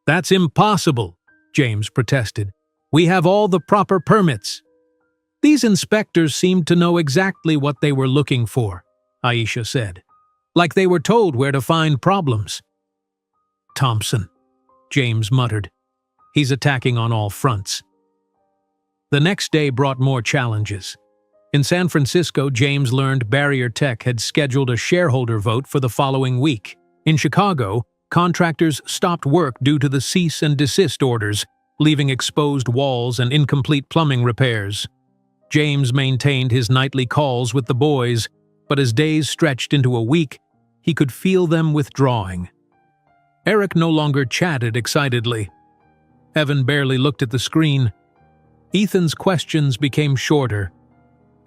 "That's impossible," James protested. "We have all the proper permits." "These inspectors seemed to know exactly what they were looking for," Aisha said. "Like they were told where to find problems." "Thompson," James muttered. "He's attacking on all fronts." The next day brought more challenges. In San Francisco, James learned Barrier Tech had scheduled a shareholder vote for the following week. In Chicago, contractors stopped work due to the cease and desist orders, leaving exposed walls and incomplete plumbing repairs. James maintained his nightly calls with the boys, but as days stretched into a week, he could feel them withdrawing. Eric no longer chatted excitedly. Evan barely looked at the screen. Ethan's questions became shorter,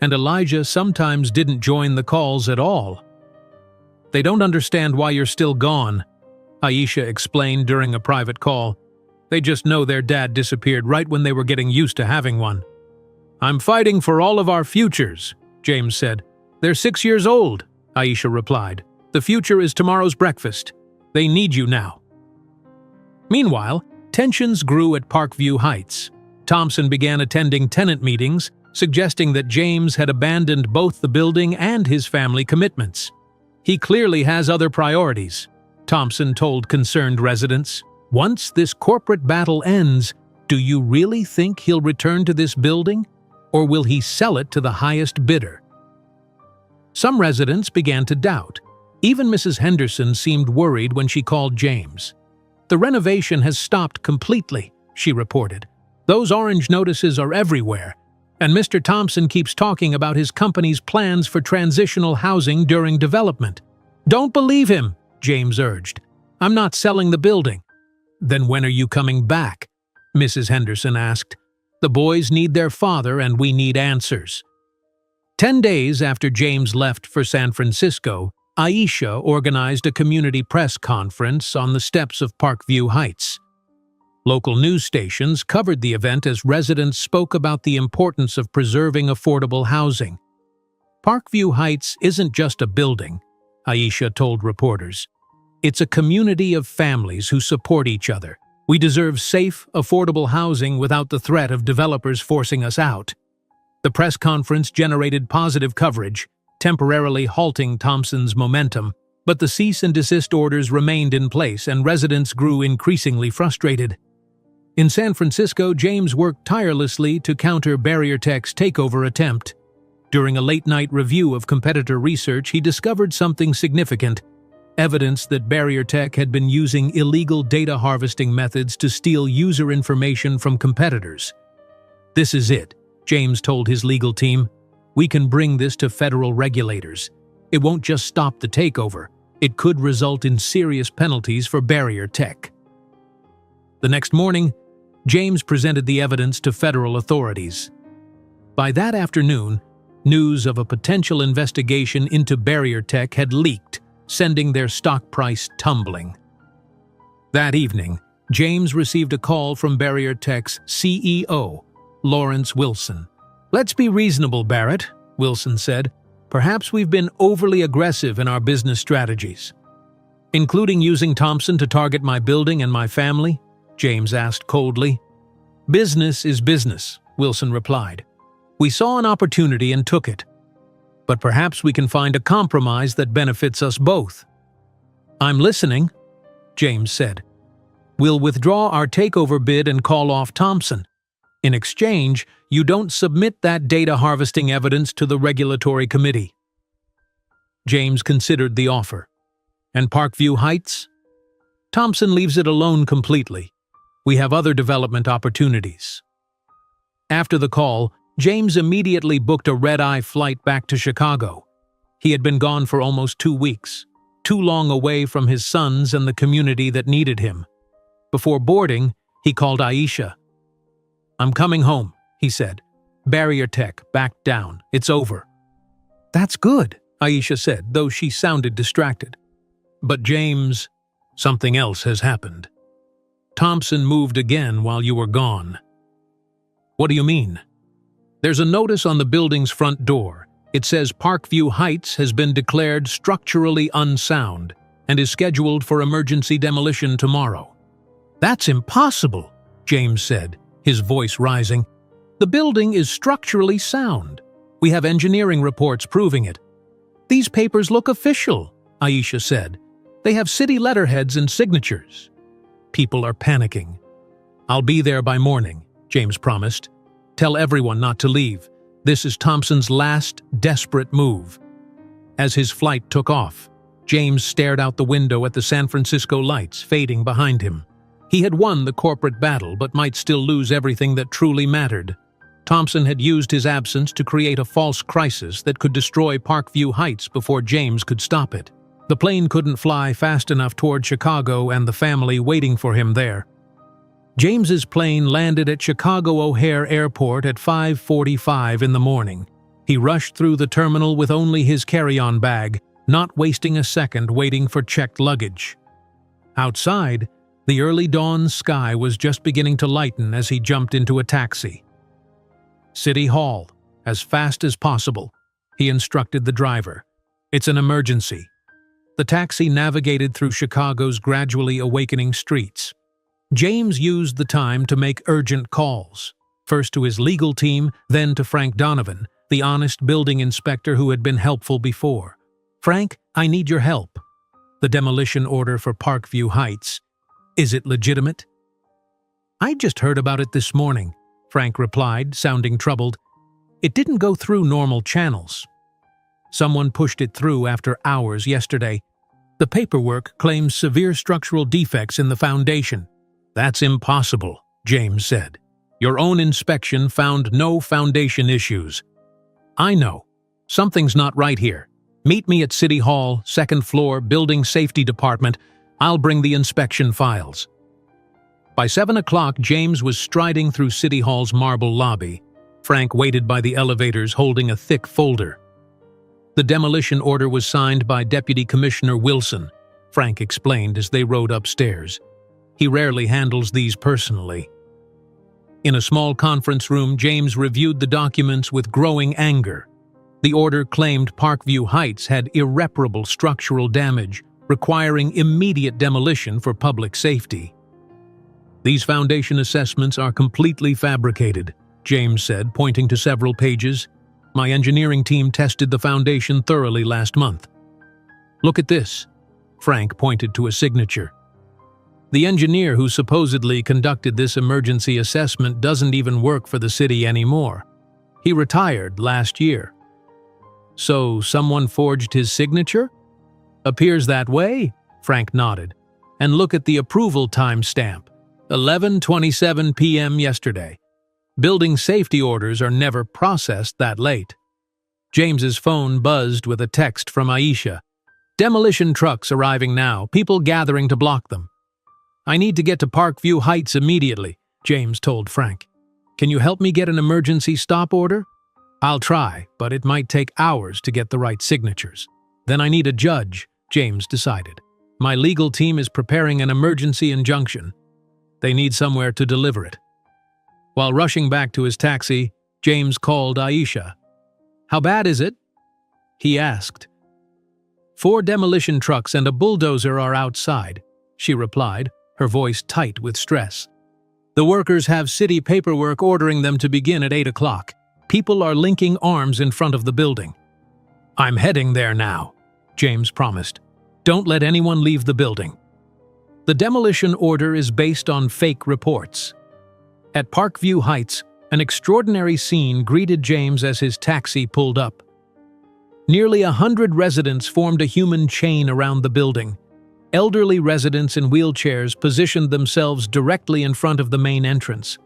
and Elijah sometimes didn't join the calls at all. "They don't understand why you're still gone," Aisha explained during a private call. "They just know their dad disappeared right when they were getting used to having one." "I'm fighting for all of our futures," James said. "They're 6 years old," Aisha replied. "The future is tomorrow's breakfast. They need you now." Meanwhile, tensions grew at Parkview Heights. Thompson began attending tenant meetings, suggesting that James had abandoned both the building and his family commitments. "He clearly has other priorities," Thompson told concerned residents. "Once this corporate battle ends, do you really think he'll return to this building, or will he sell it to the highest bidder?" Some residents began to doubt. Even Mrs. Henderson seemed worried when she called James. "The renovation has stopped completely," she reported. "Those orange notices are everywhere, and Mr. Thompson keeps talking about his company's plans for transitional housing during development." "Don't believe him," James urged. "I'm not selling the building." "Then when are you coming back?" Mrs. Henderson asked. "The boys need their father and we need answers." 10 days after James left for San Francisco, Aisha organized a community press conference on the steps of Parkview Heights. Local news stations covered the event as residents spoke about the importance of preserving affordable housing. "Parkview Heights isn't just a building," Aisha told reporters. "It's a community of families who support each other. We deserve safe, affordable housing without the threat of developers forcing us out." The press conference generated positive coverage, temporarily halting Thompson's momentum, but the cease and desist orders remained in place and residents grew increasingly frustrated. In San Francisco, James worked tirelessly to counter Barrier Tech's takeover attempt. During a late-night review of competitor research, he discovered something significant: evidence that Barrier Tech had been using illegal data harvesting methods to steal user information from competitors. "This is it," James told his legal team. "We can bring this to federal regulators. It won't just stop the takeover. It could result in serious penalties for Barrier Tech." The next morning, James presented the evidence to federal authorities. By that afternoon, news of a potential investigation into Barrier Tech had leaked, sending their stock price tumbling. That evening, James received a call from Barrier Tech's CEO, Lawrence Wilson. "Let's be reasonable, Barrett," Wilson said. "Perhaps we've been overly aggressive in our business strategies." "Including using Thompson to target my building and my family?" James asked coldly. "Business is business," Wilson replied. "We saw an opportunity and took it. But perhaps we can find a compromise that benefits us both." "I'm listening," James said. "We'll withdraw our takeover bid and call off Thompson. In exchange, you don't submit that data harvesting evidence to the regulatory committee." James considered the offer. "And Parkview Heights?" "Thompson leaves it alone completely. We have other development opportunities." After the call, James immediately booked a red-eye flight back to Chicago. He had been gone for almost 2 weeks, too long away from his sons and the community that needed him. Before boarding, he called Aisha. "I'm coming home," he said. "Barrier Tech backed down. It's over." "That's good," Aisha said, though she sounded distracted. "But James, something else has happened. Thompson moved again while you were gone." "What do you mean?" "There's a notice on the building's front door. It says Parkview Heights has been declared structurally unsound and is scheduled for emergency demolition tomorrow." "That's impossible," James said, his voice rising. "The building is structurally sound. We have engineering reports proving it." "These papers look official," Aisha said. "They have city letterheads and signatures." "People are panicking." "I'll be there by morning," James promised. "Tell everyone not to leave. This is Thompson's last, desperate move." As his flight took off, James stared out the window at the San Francisco lights fading behind him. He had won the corporate battle, but might still lose everything that truly mattered. Thompson had used his absence to create a false crisis that could destroy Parkview Heights before James could stop it. The plane couldn't fly fast enough toward Chicago and the family waiting for him there. James's plane landed at Chicago O'Hare Airport at 5:45 in the morning. He rushed through the terminal with only his carry-on bag, not wasting a second waiting for checked luggage. Outside, the early dawn sky was just beginning to lighten as he jumped into a taxi. "City Hall, as fast as possible," he instructed the driver. "It's an emergency." The taxi navigated through Chicago's gradually awakening streets. James used the time to make urgent calls, first to his legal team, then to Frank Donovan, the honest building inspector who had been helpful before. "Frank, I need your help. The demolition order for Parkview Heights. Is it legitimate?" "I just heard about it this morning," Frank replied, sounding troubled. "It didn't go through normal channels. Someone pushed it through after hours yesterday. The paperwork claims severe structural defects in the foundation." "That's impossible," James said. "Your own inspection found no foundation issues." "I know. Something's not right here. Meet me at City Hall, 2nd floor, Building Safety Department. I'll bring the inspection files." By 7 o'clock, James was striding through City Hall's marble lobby. Frank waited by the elevators holding a thick folder. The demolition order was signed by Deputy Commissioner Wilson, Frank explained as they rode upstairs. He rarely handles these personally. In a small conference room, James reviewed the documents with growing anger. The order claimed Parkview Heights had irreparable structural damage, requiring immediate demolition for public safety. "These foundation assessments are completely fabricated," James said, pointing to several pages. "My engineering team tested the foundation thoroughly last month." "Look at this." Frank pointed to a signature. "The engineer who supposedly conducted this emergency assessment doesn't even work for the city anymore. He retired last year. So someone forged his signature? Appears that way, Frank nodded. And look at the approval timestamp. 11:27 p.m. yesterday. Building safety orders are never processed that late. James's phone buzzed with a text from Aisha. Demolition trucks arriving now, people gathering to block them. I need to get to Parkview Heights immediately, James told Frank. Can you help me get an emergency stop order? I'll try, but it might take hours to get the right signatures. Then I need a judge, James decided. My legal team is preparing an emergency injunction. They need somewhere to deliver it. While rushing back to his taxi, James called Aisha. How bad is it? He asked. 4 demolition trucks and a bulldozer are outside, she replied, her voice tight with stress. The workers have city paperwork ordering them to begin at 8 o'clock. People are linking arms in front of the building. I'm heading there now, James promised. Don't let anyone leave the building. The demolition order is based on fake reports. At Parkview Heights, an extraordinary scene greeted James as his taxi pulled up. Nearly 100 residents formed a human chain around the building. Elderly residents in wheelchairs positioned themselves directly in front of the main entrance.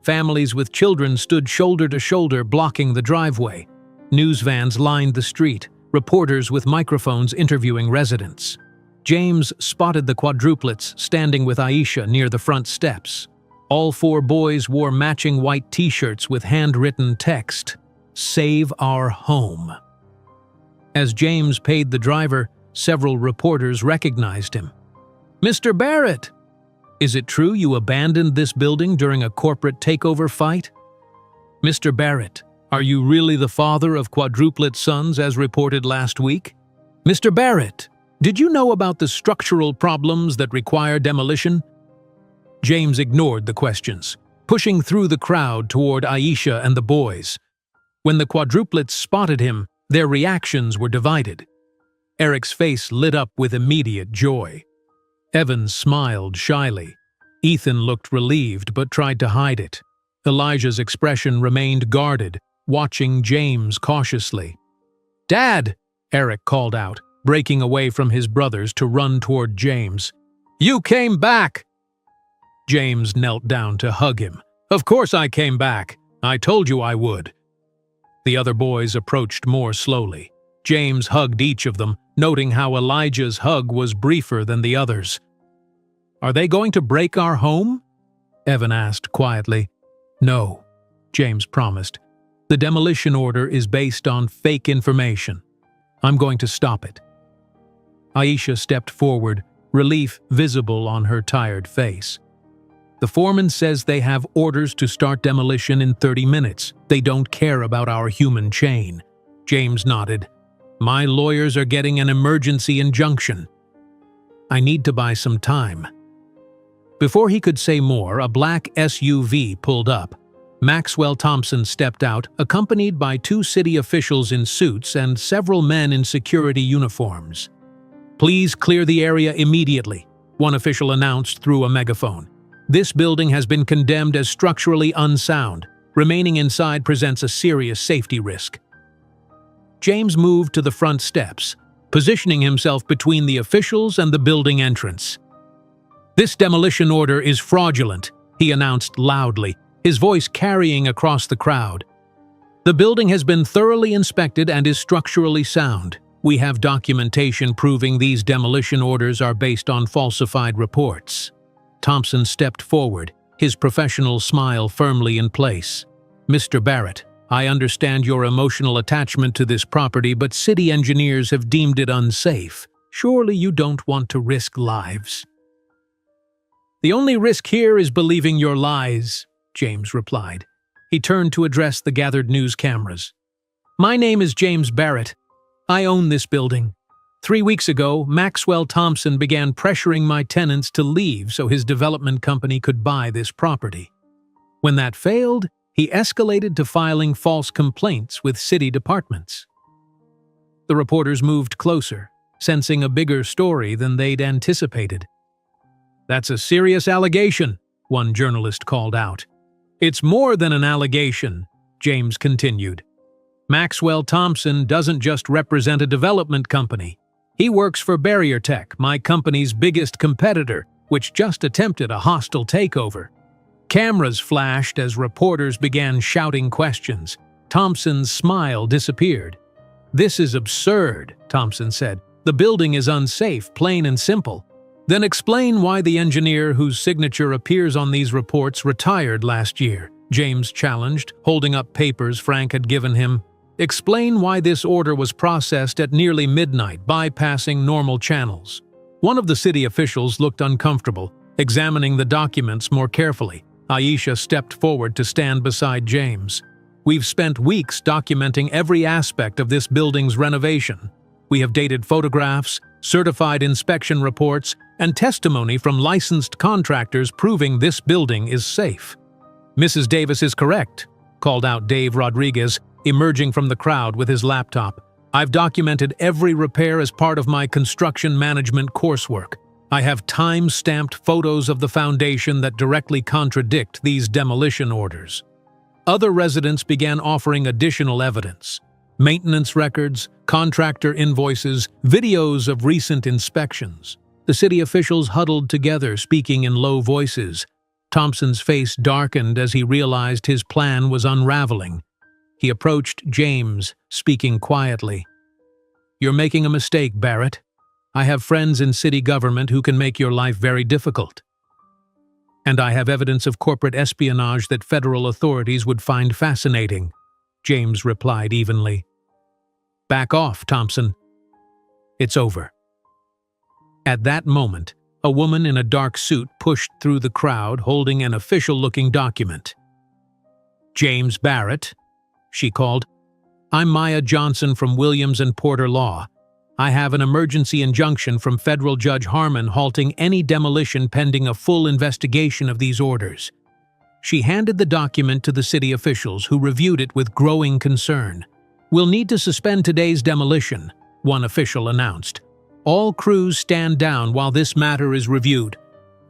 Families with children stood shoulder to shoulder blocking the driveway. News vans lined the street, reporters with microphones interviewing residents. James spotted the quadruplets standing with Aisha near the front steps. All 4 boys wore matching white t-shirts with handwritten text, "Save our home." As James paid the driver, several reporters recognized him. Mr. Barrett! Is it true you abandoned this building during a corporate takeover fight? Mr. Barrett, are you really the father of quadruplet sons as reported last week? Mr. Barrett, did you know about the structural problems that require demolition? James ignored the questions, pushing through the crowd toward Aisha and the boys. When the quadruplets spotted him, their reactions were divided. Eric's face lit up with immediate joy. Evan smiled shyly. Ethan looked relieved but tried to hide it. Elijah's expression remained guarded, watching James cautiously. "Dad!" Eric called out, breaking away from his brothers to run toward James. "You came back!" James knelt down to hug him. "Of course I came back. I told you I would." The other boys approached more slowly. James hugged each of them, noting how Elijah's hug was briefer than the others. "Are they going to break our home?" Evan asked quietly. "No," James promised. "The demolition order is based on fake information. I'm going to stop it." Aisha stepped forward, relief visible on her tired face. "The foreman says they have orders to start demolition in 30 minutes. They don't care about our human chain." James nodded. "My lawyers are getting an emergency injunction. I need to buy some time." Before he could say more, a black SUV pulled up. Maxwell Thompson stepped out, accompanied by 2 city officials in suits and several men in security uniforms. "Please clear the area immediately," one official announced through a megaphone. "This building has been condemned as structurally unsound. Remaining inside presents a serious safety risk." James moved to the front steps, positioning himself between the officials and the building entrance. "This demolition order is fraudulent," he announced loudly, his voice carrying across the crowd. "The building has been thoroughly inspected and is structurally sound. We have documentation proving these demolition orders are based on falsified reports." Thompson stepped forward, his professional smile firmly in place. "Mr. Barrett, I understand your emotional attachment to this property, but city engineers have deemed it unsafe. Surely you don't want to risk lives." "The only risk here is believing your lies," James replied. He turned to address the gathered news cameras. "My name is James Barrett. I own this building. 3 weeks ago, Maxwell Thompson began pressuring my tenants to leave so his development company could buy this property. When that failed, he escalated to filing false complaints with city departments." The reporters moved closer, sensing a bigger story than they'd anticipated. "That's a serious allegation," one journalist called out. "It's more than an allegation," James continued. Maxwell Thompson doesn't just represent a development company. He works for Barrier Tech, my company's biggest competitor, which just attempted a hostile takeover. Cameras flashed as reporters began shouting questions. Thompson's smile disappeared. "This is absurd," Thompson said. "The building is unsafe, plain and simple." "Then explain why the engineer whose signature appears on these reports retired last year," James challenged, holding up papers Frank had given him. "Explain why this order was processed at nearly midnight, bypassing normal channels." One of the city officials looked uncomfortable, examining the documents more carefully. Aisha stepped forward to stand beside James. "We've spent weeks documenting every aspect of this building's renovation. We have dated photographs, certified inspection reports, and testimony from licensed contractors proving this building is safe." "Mrs. Davis is correct," called out Dave Rodriguez, emerging from the crowd with his laptop. "I've documented every repair as part of my construction management coursework. I have time-stamped photos of the foundation that directly contradict these demolition orders." Other residents began offering additional evidence. Maintenance records, contractor invoices, videos of recent inspections. The city officials huddled together, speaking in low voices. Thompson's face darkened as he realized his plan was unraveling. He approached James, speaking quietly. "You're making a mistake, Barrett. I have friends in city government who can make your life very difficult. And I have evidence of corporate espionage that federal authorities would find fascinating," James replied evenly. "Back off, Thompson. It's over." At that moment, a woman in a dark suit pushed through the crowd holding an official-looking document. "James Barrett," she called. "I'm Maya Johnson from Williams and Porter Law. I have an emergency injunction from Federal Judge Harmon halting any demolition pending a full investigation of these orders." She handed the document to the city officials, who reviewed it with growing concern. "We'll need to suspend today's demolition," one official announced. "All crews stand down while this matter is reviewed."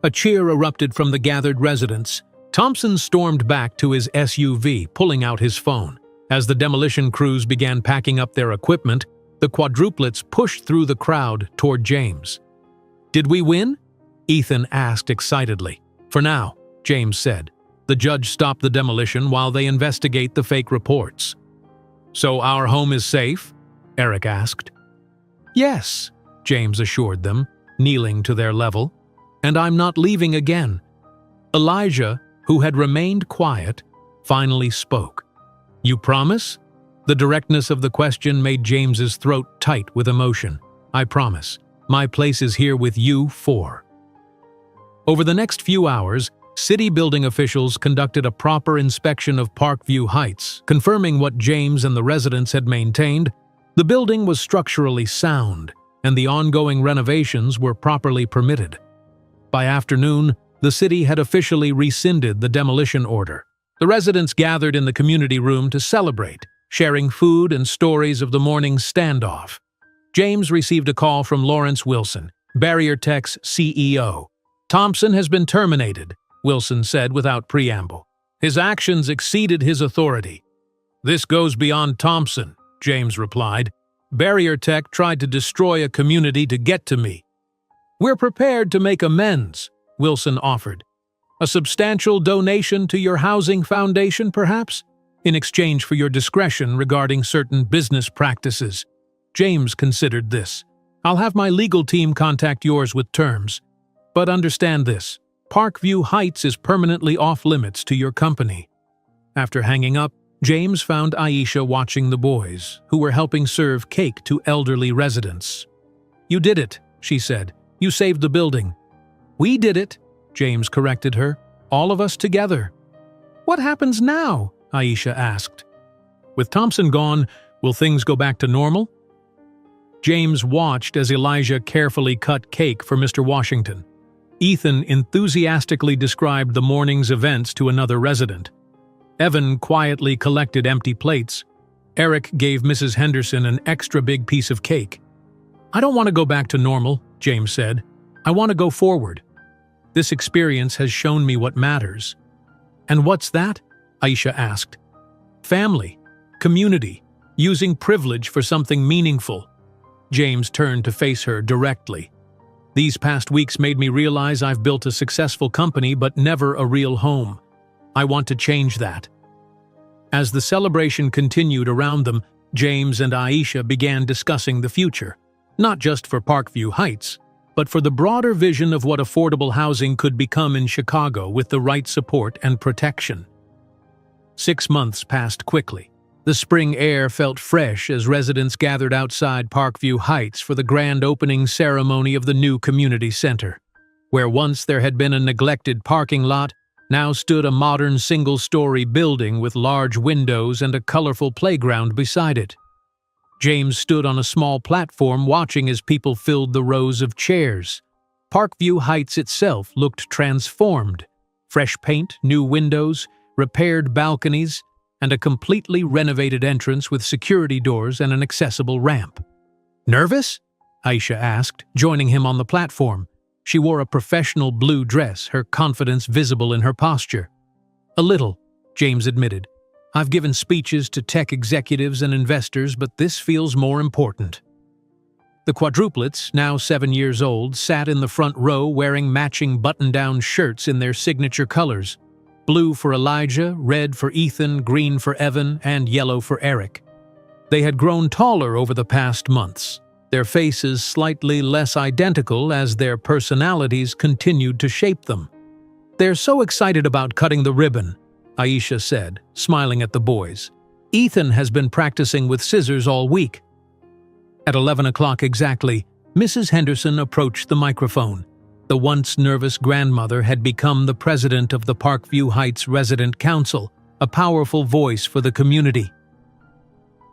A cheer erupted from the gathered residents. Thompson stormed back to his SUV, pulling out his phone. As the demolition crews began packing up their equipment, the quadruplets pushed through the crowd toward James. "Did we win?" Ethan asked excitedly. "For now," James said. "The judge stopped the demolition while they investigate the fake reports." "So our home is safe?" Eric asked. "Yes," James assured them, kneeling to their level. "And I'm not leaving again." Elijah, who had remained quiet, finally spoke. "You promise?" The directness of the question made James's throat tight with emotion. "I promise. My place is here with you four." Over the next few hours, city building officials conducted a proper inspection of Parkview Heights, confirming what James and the residents had maintained. The building was structurally sound, and the ongoing renovations were properly permitted. By afternoon, the city had officially rescinded the demolition order. The residents gathered in the community room to celebrate, sharing food and stories of the morning's standoff. James received a call from Lawrence Wilson, Barrier Tech's CEO. "Thompson has been terminated," Wilson said without preamble. "His actions exceeded his authority." "This goes beyond Thompson," James replied. "Barrier Tech tried to destroy a community to get to me." "We're prepared to make amends," Wilson offered. "A substantial donation to your housing foundation, perhaps? In exchange for your discretion regarding certain business practices." James considered this. "I'll have my legal team contact yours with terms. But understand this, Parkview Heights is permanently off-limits to your company." After hanging up, James found Aisha watching the boys, who were helping serve cake to elderly residents. "You did it," she said. "You saved the building." "We did it," James corrected her. "All of us together." "What happens now?" Aisha asked. "With Thompson gone, will things go back to normal?" James watched as Elijah carefully cut cake for Mr. Washington. Ethan enthusiastically described the morning's events to another resident. Evan quietly collected empty plates. Eric gave Mrs. Henderson an extra big piece of cake. "I don't want to go back to normal," James said. "I want to go forward. This experience has shown me what matters." "And what's that?" Aisha asked. "Family, community, using privilege for something meaningful. James turned to face her directly. These past weeks made me realize I've built a successful company but never a real home. I want to change that. As the celebration continued around them, James and Aisha began discussing the future, not just for Parkview Heights, but for the broader vision of what affordable housing could become in Chicago with the right support and protection. 6 months passed quickly. The spring air felt fresh as residents gathered outside Parkview Heights for the grand opening ceremony of the new community center. Where once there had been a neglected parking lot, now stood a modern single-story building with large windows and a colorful playground beside it. James stood on a small platform watching as people filled the rows of chairs. Parkview Heights itself looked transformed. Fresh paint, new windows, repaired balconies, and a completely renovated entrance with security doors and an accessible ramp. "Nervous?" Aisha asked, joining him on the platform. She wore a professional blue dress, her confidence visible in her posture. "A little," James admitted. "I've given speeches to tech executives and investors, but this feels more important." The quadruplets, now 7 years old, sat in the front row wearing matching button-down shirts in their signature colors. Blue for Elijah, red for Ethan, green for Evan, and yellow for Eric. They had grown taller over the past months, their faces slightly less identical as their personalities continued to shape them. "They're so excited about cutting the ribbon," Aisha said, smiling at the boys. "Ethan has been practicing with scissors all week." At 11 o'clock exactly, Mrs. Henderson approached the microphone. The once nervous grandmother had become the president of the Parkview Heights Resident Council, a powerful voice for the community.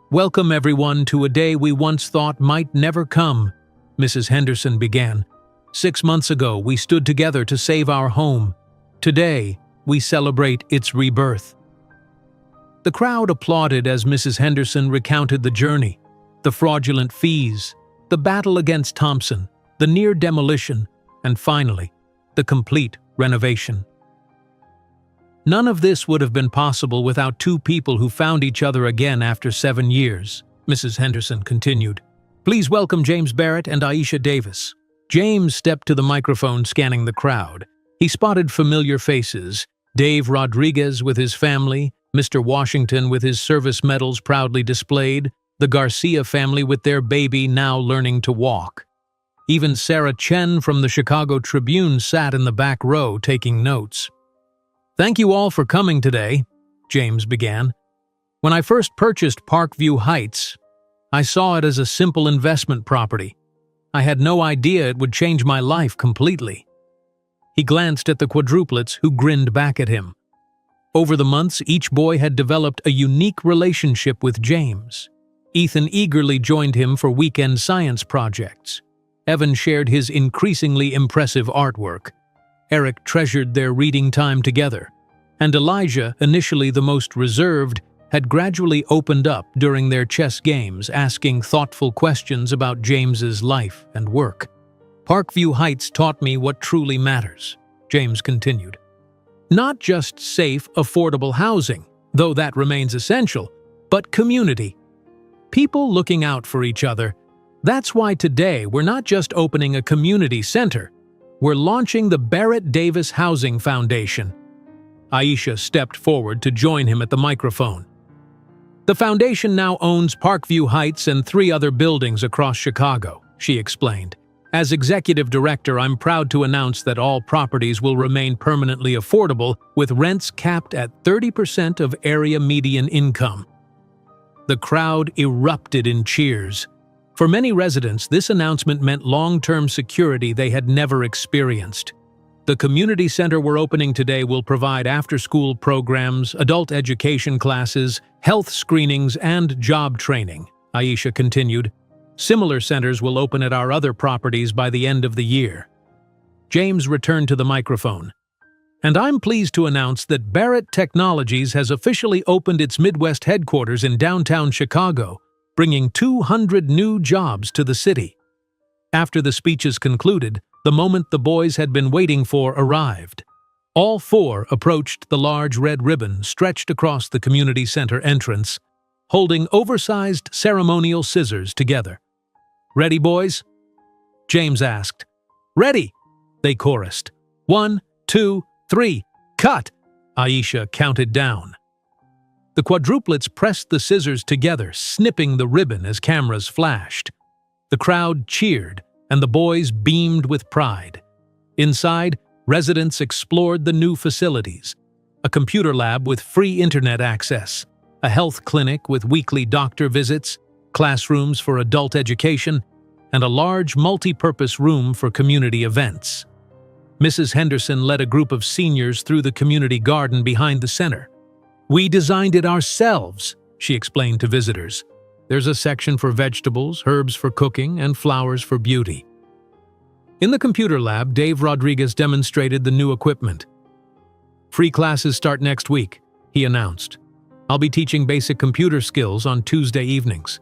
"Welcome everyone to a day we once thought might never come," Mrs. Henderson began. "6 months ago we stood together to save our home. Today, we celebrate its rebirth." The crowd applauded as Mrs. Henderson recounted the journey, the fraudulent fees, the battle against Thompson, the near demolition, and finally, the complete renovation. None of this would have been possible without two people who found each other again after 7 years, Mrs. Henderson continued. "Please welcome James Barrett and Aisha Davis." James stepped to the microphone, scanning the crowd. He spotted familiar faces: Dave Rodriguez with his family, Mr. Washington with his service medals proudly displayed, the Garcia family with their baby now learning to walk. Even Sarah Chen from the Chicago Tribune sat in the back row taking notes. "Thank you all for coming today," James began. "When I first purchased Parkview Heights, I saw it as a simple investment property. I had no idea it would change my life completely." He glanced at the quadruplets, who grinned back at him. Over the months, each boy had developed a unique relationship with James. Ethan eagerly joined him for weekend science projects. Evan shared his increasingly impressive artwork. Eric treasured their reading time together. And Elijah, initially the most reserved, had gradually opened up during their chess games, asking thoughtful questions about James's life and work. "Parkview Heights taught me what truly matters," James continued. "Not just safe, affordable housing, though that remains essential, but community. People looking out for each other. That's why today we're not just opening a community center, we're launching the Barrett Davis Housing Foundation." Aisha stepped forward to join him at the microphone. "The foundation now owns Parkview Heights and 3 other buildings across Chicago," she explained. "As executive director, I'm proud to announce that all properties will remain permanently affordable, with rents capped at 30% of area median income." The crowd erupted in cheers. For many residents, this announcement meant long-term security they had never experienced. The community center we're opening today will provide after-school programs, adult education classes, health screenings, and job training, Aisha continued. "Similar centers will open at our other properties by the end of the year." James returned to the microphone. "And I'm pleased to announce that Barrett Technologies has officially opened its Midwest headquarters in downtown Chicago, bringing 200 new jobs to the city." After the speeches concluded, the moment the boys had been waiting for arrived. All 4 approached the large red ribbon stretched across the community center entrance. holding oversized ceremonial scissors together. "Ready, boys?" James asked. "Ready," they chorused. "1, 2, 3, cut!" Aisha counted down. The quadruplets pressed the scissors together, snipping the ribbon as cameras flashed. The crowd cheered, and the boys beamed with pride. Inside, residents explored the new facilities: a computer lab with free internet access, a health clinic with weekly doctor visits, classrooms for adult education, and a large multi-purpose room for community events. Mrs. Henderson led a group of seniors through the community garden behind the center. "We designed it ourselves," she explained to visitors. "There's a section for vegetables, herbs for cooking, and flowers for beauty." In the computer lab, Dave Rodriguez demonstrated the new equipment. "Free classes start next week," he announced. "I'll be teaching basic computer skills on Tuesday evenings."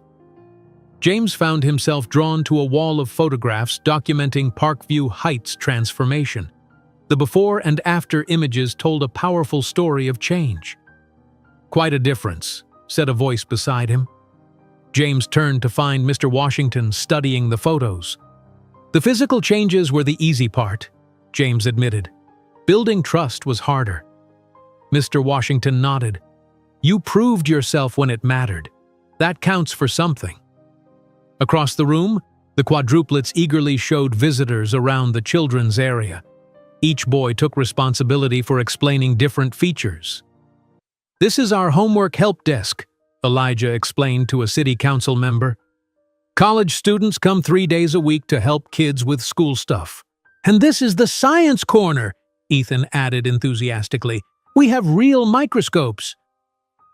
James found himself drawn to a wall of photographs documenting Parkview Heights' transformation. The before and after images told a powerful story of change. "Quite a difference," said a voice beside him. James turned to find Mr. Washington studying the photos. "The physical changes were the easy part," James admitted. "Building trust was harder." Mr. Washington nodded. "You proved yourself when it mattered. That counts for something." Across the room, the quadruplets eagerly showed visitors around the children's area. Each boy took responsibility for explaining different features. "This is our homework help desk," Elijah explained to a city council member. "College students come 3 days a week to help kids with school stuff." "And this is the science corner," Ethan added enthusiastically. "We have real microscopes."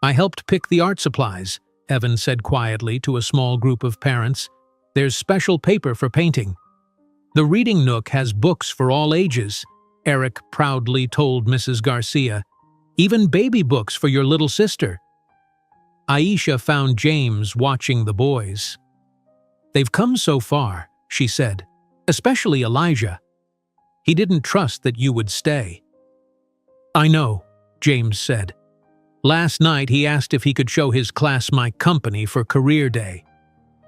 "I helped pick the art supplies," Evan said quietly to a small group of parents. "There's special paper for painting." "The reading nook has books for all ages," Eric proudly told Mrs. Garcia. "Even baby books for your little sister." Aisha found James watching the boys. "They've come so far," she said, "especially Elijah. He didn't trust that you would stay." "I know," James said. "Last night he asked if he could show his class my company for career day."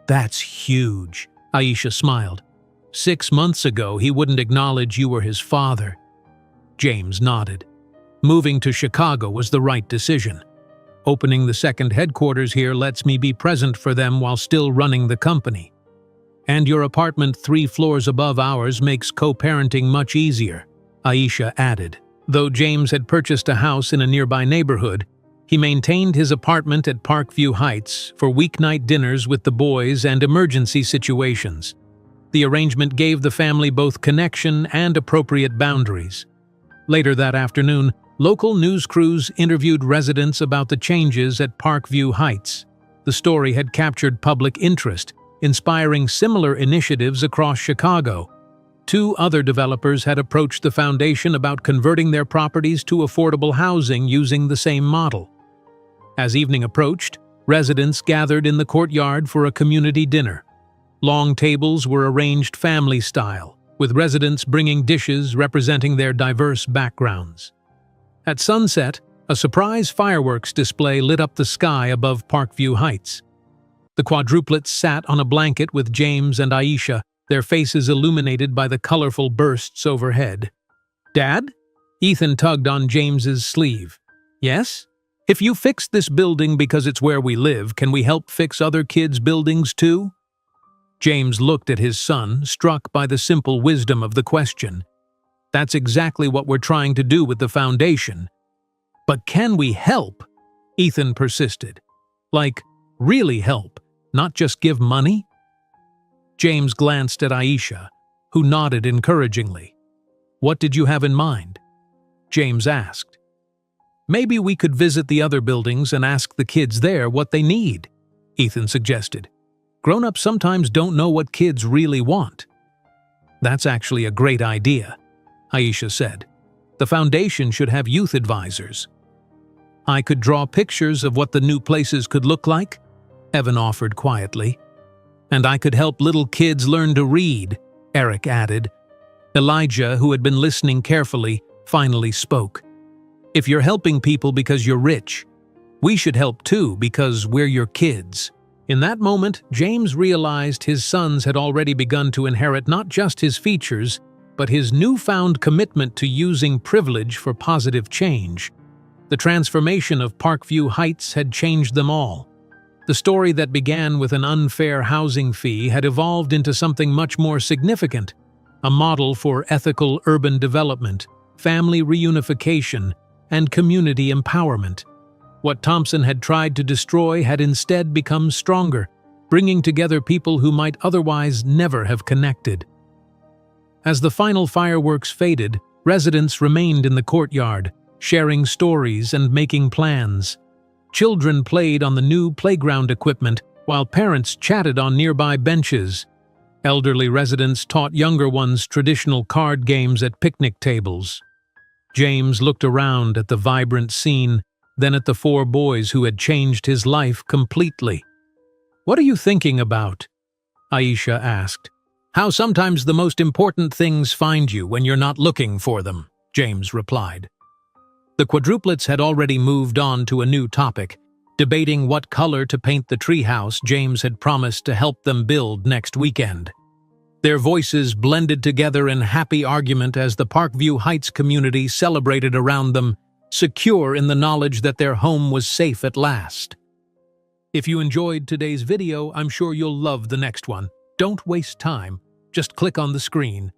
"That's huge," Aisha smiled. "6 months ago he wouldn't acknowledge you were his father." James nodded. "Moving to Chicago was the right decision. Opening the second headquarters here lets me be present for them while still running the company. And your apartment 3 floors above ours makes co-parenting much easier," Aisha added. Though James had purchased a house in a nearby neighborhood, he maintained his apartment at Parkview Heights for weeknight dinners with the boys and emergency situations. The arrangement gave the family both connection and appropriate boundaries. Later that afternoon, local news crews interviewed residents about the changes at Parkview Heights. The story had captured public interest, inspiring similar initiatives across Chicago. 2 other developers had approached the foundation about converting their properties to affordable housing using the same model. As evening approached, residents gathered in the courtyard for a community dinner. Long tables were arranged family-style, with residents bringing dishes representing their diverse backgrounds. At sunset, a surprise fireworks display lit up the sky above Parkview Heights. The quadruplets sat on a blanket with James and Aisha, their faces illuminated by the colorful bursts overhead. "Dad?" Ethan tugged on James's sleeve. "Yes? If you fixed this building because it's where we live, can we help fix other kids' buildings too?" James looked at his son, struck by the simple wisdom of the question. "That's exactly what we're trying to do with the foundation." "But can we help?" Ethan persisted. "Like, really help, not just give money?" James glanced at Aisha, who nodded encouragingly. "What did you have in mind?" James asked. "Maybe we could visit the other buildings and ask the kids there what they need," Ethan suggested. "Grown-ups sometimes don't know what kids really want." "That's actually a great idea," Aisha said. "The foundation should have youth advisors." "I could draw pictures of what the new places could look like," Evan offered quietly. "And I could help little kids learn to read," Eric added. Elijah, who had been listening carefully, finally spoke. "If you're helping people because you're rich, We should help too because we're your kids." In that moment, James realized his sons had already begun to inherit not just his features, but his newfound commitment to using privilege for positive change. The transformation of Parkview Heights had changed them all. The story that began with an unfair housing fee had evolved into something much more significant, a model for ethical urban development, family reunification, and community empowerment. What Thompson had tried to destroy had instead become stronger, bringing together people who might otherwise never have connected. As the final fireworks faded, residents remained in the courtyard, sharing stories and making plans. Children played on the new playground equipment, while parents chatted on nearby benches. Elderly residents taught younger ones traditional card games at picnic tables. James looked around at the vibrant scene, then at the four boys who had changed his life completely. "What are you thinking about?" Aisha asked. "How sometimes the most important things find you when you're not looking for them," James replied. The quadruplets had already moved on to a new topic, debating what color to paint the treehouse James had promised to help them build next weekend. Their voices blended together in happy argument as the Parkview Heights community celebrated around them, secure in the knowledge that their home was safe at last. If you enjoyed today's video, I'm sure you'll love the next one. Don't waste time. Just click on the screen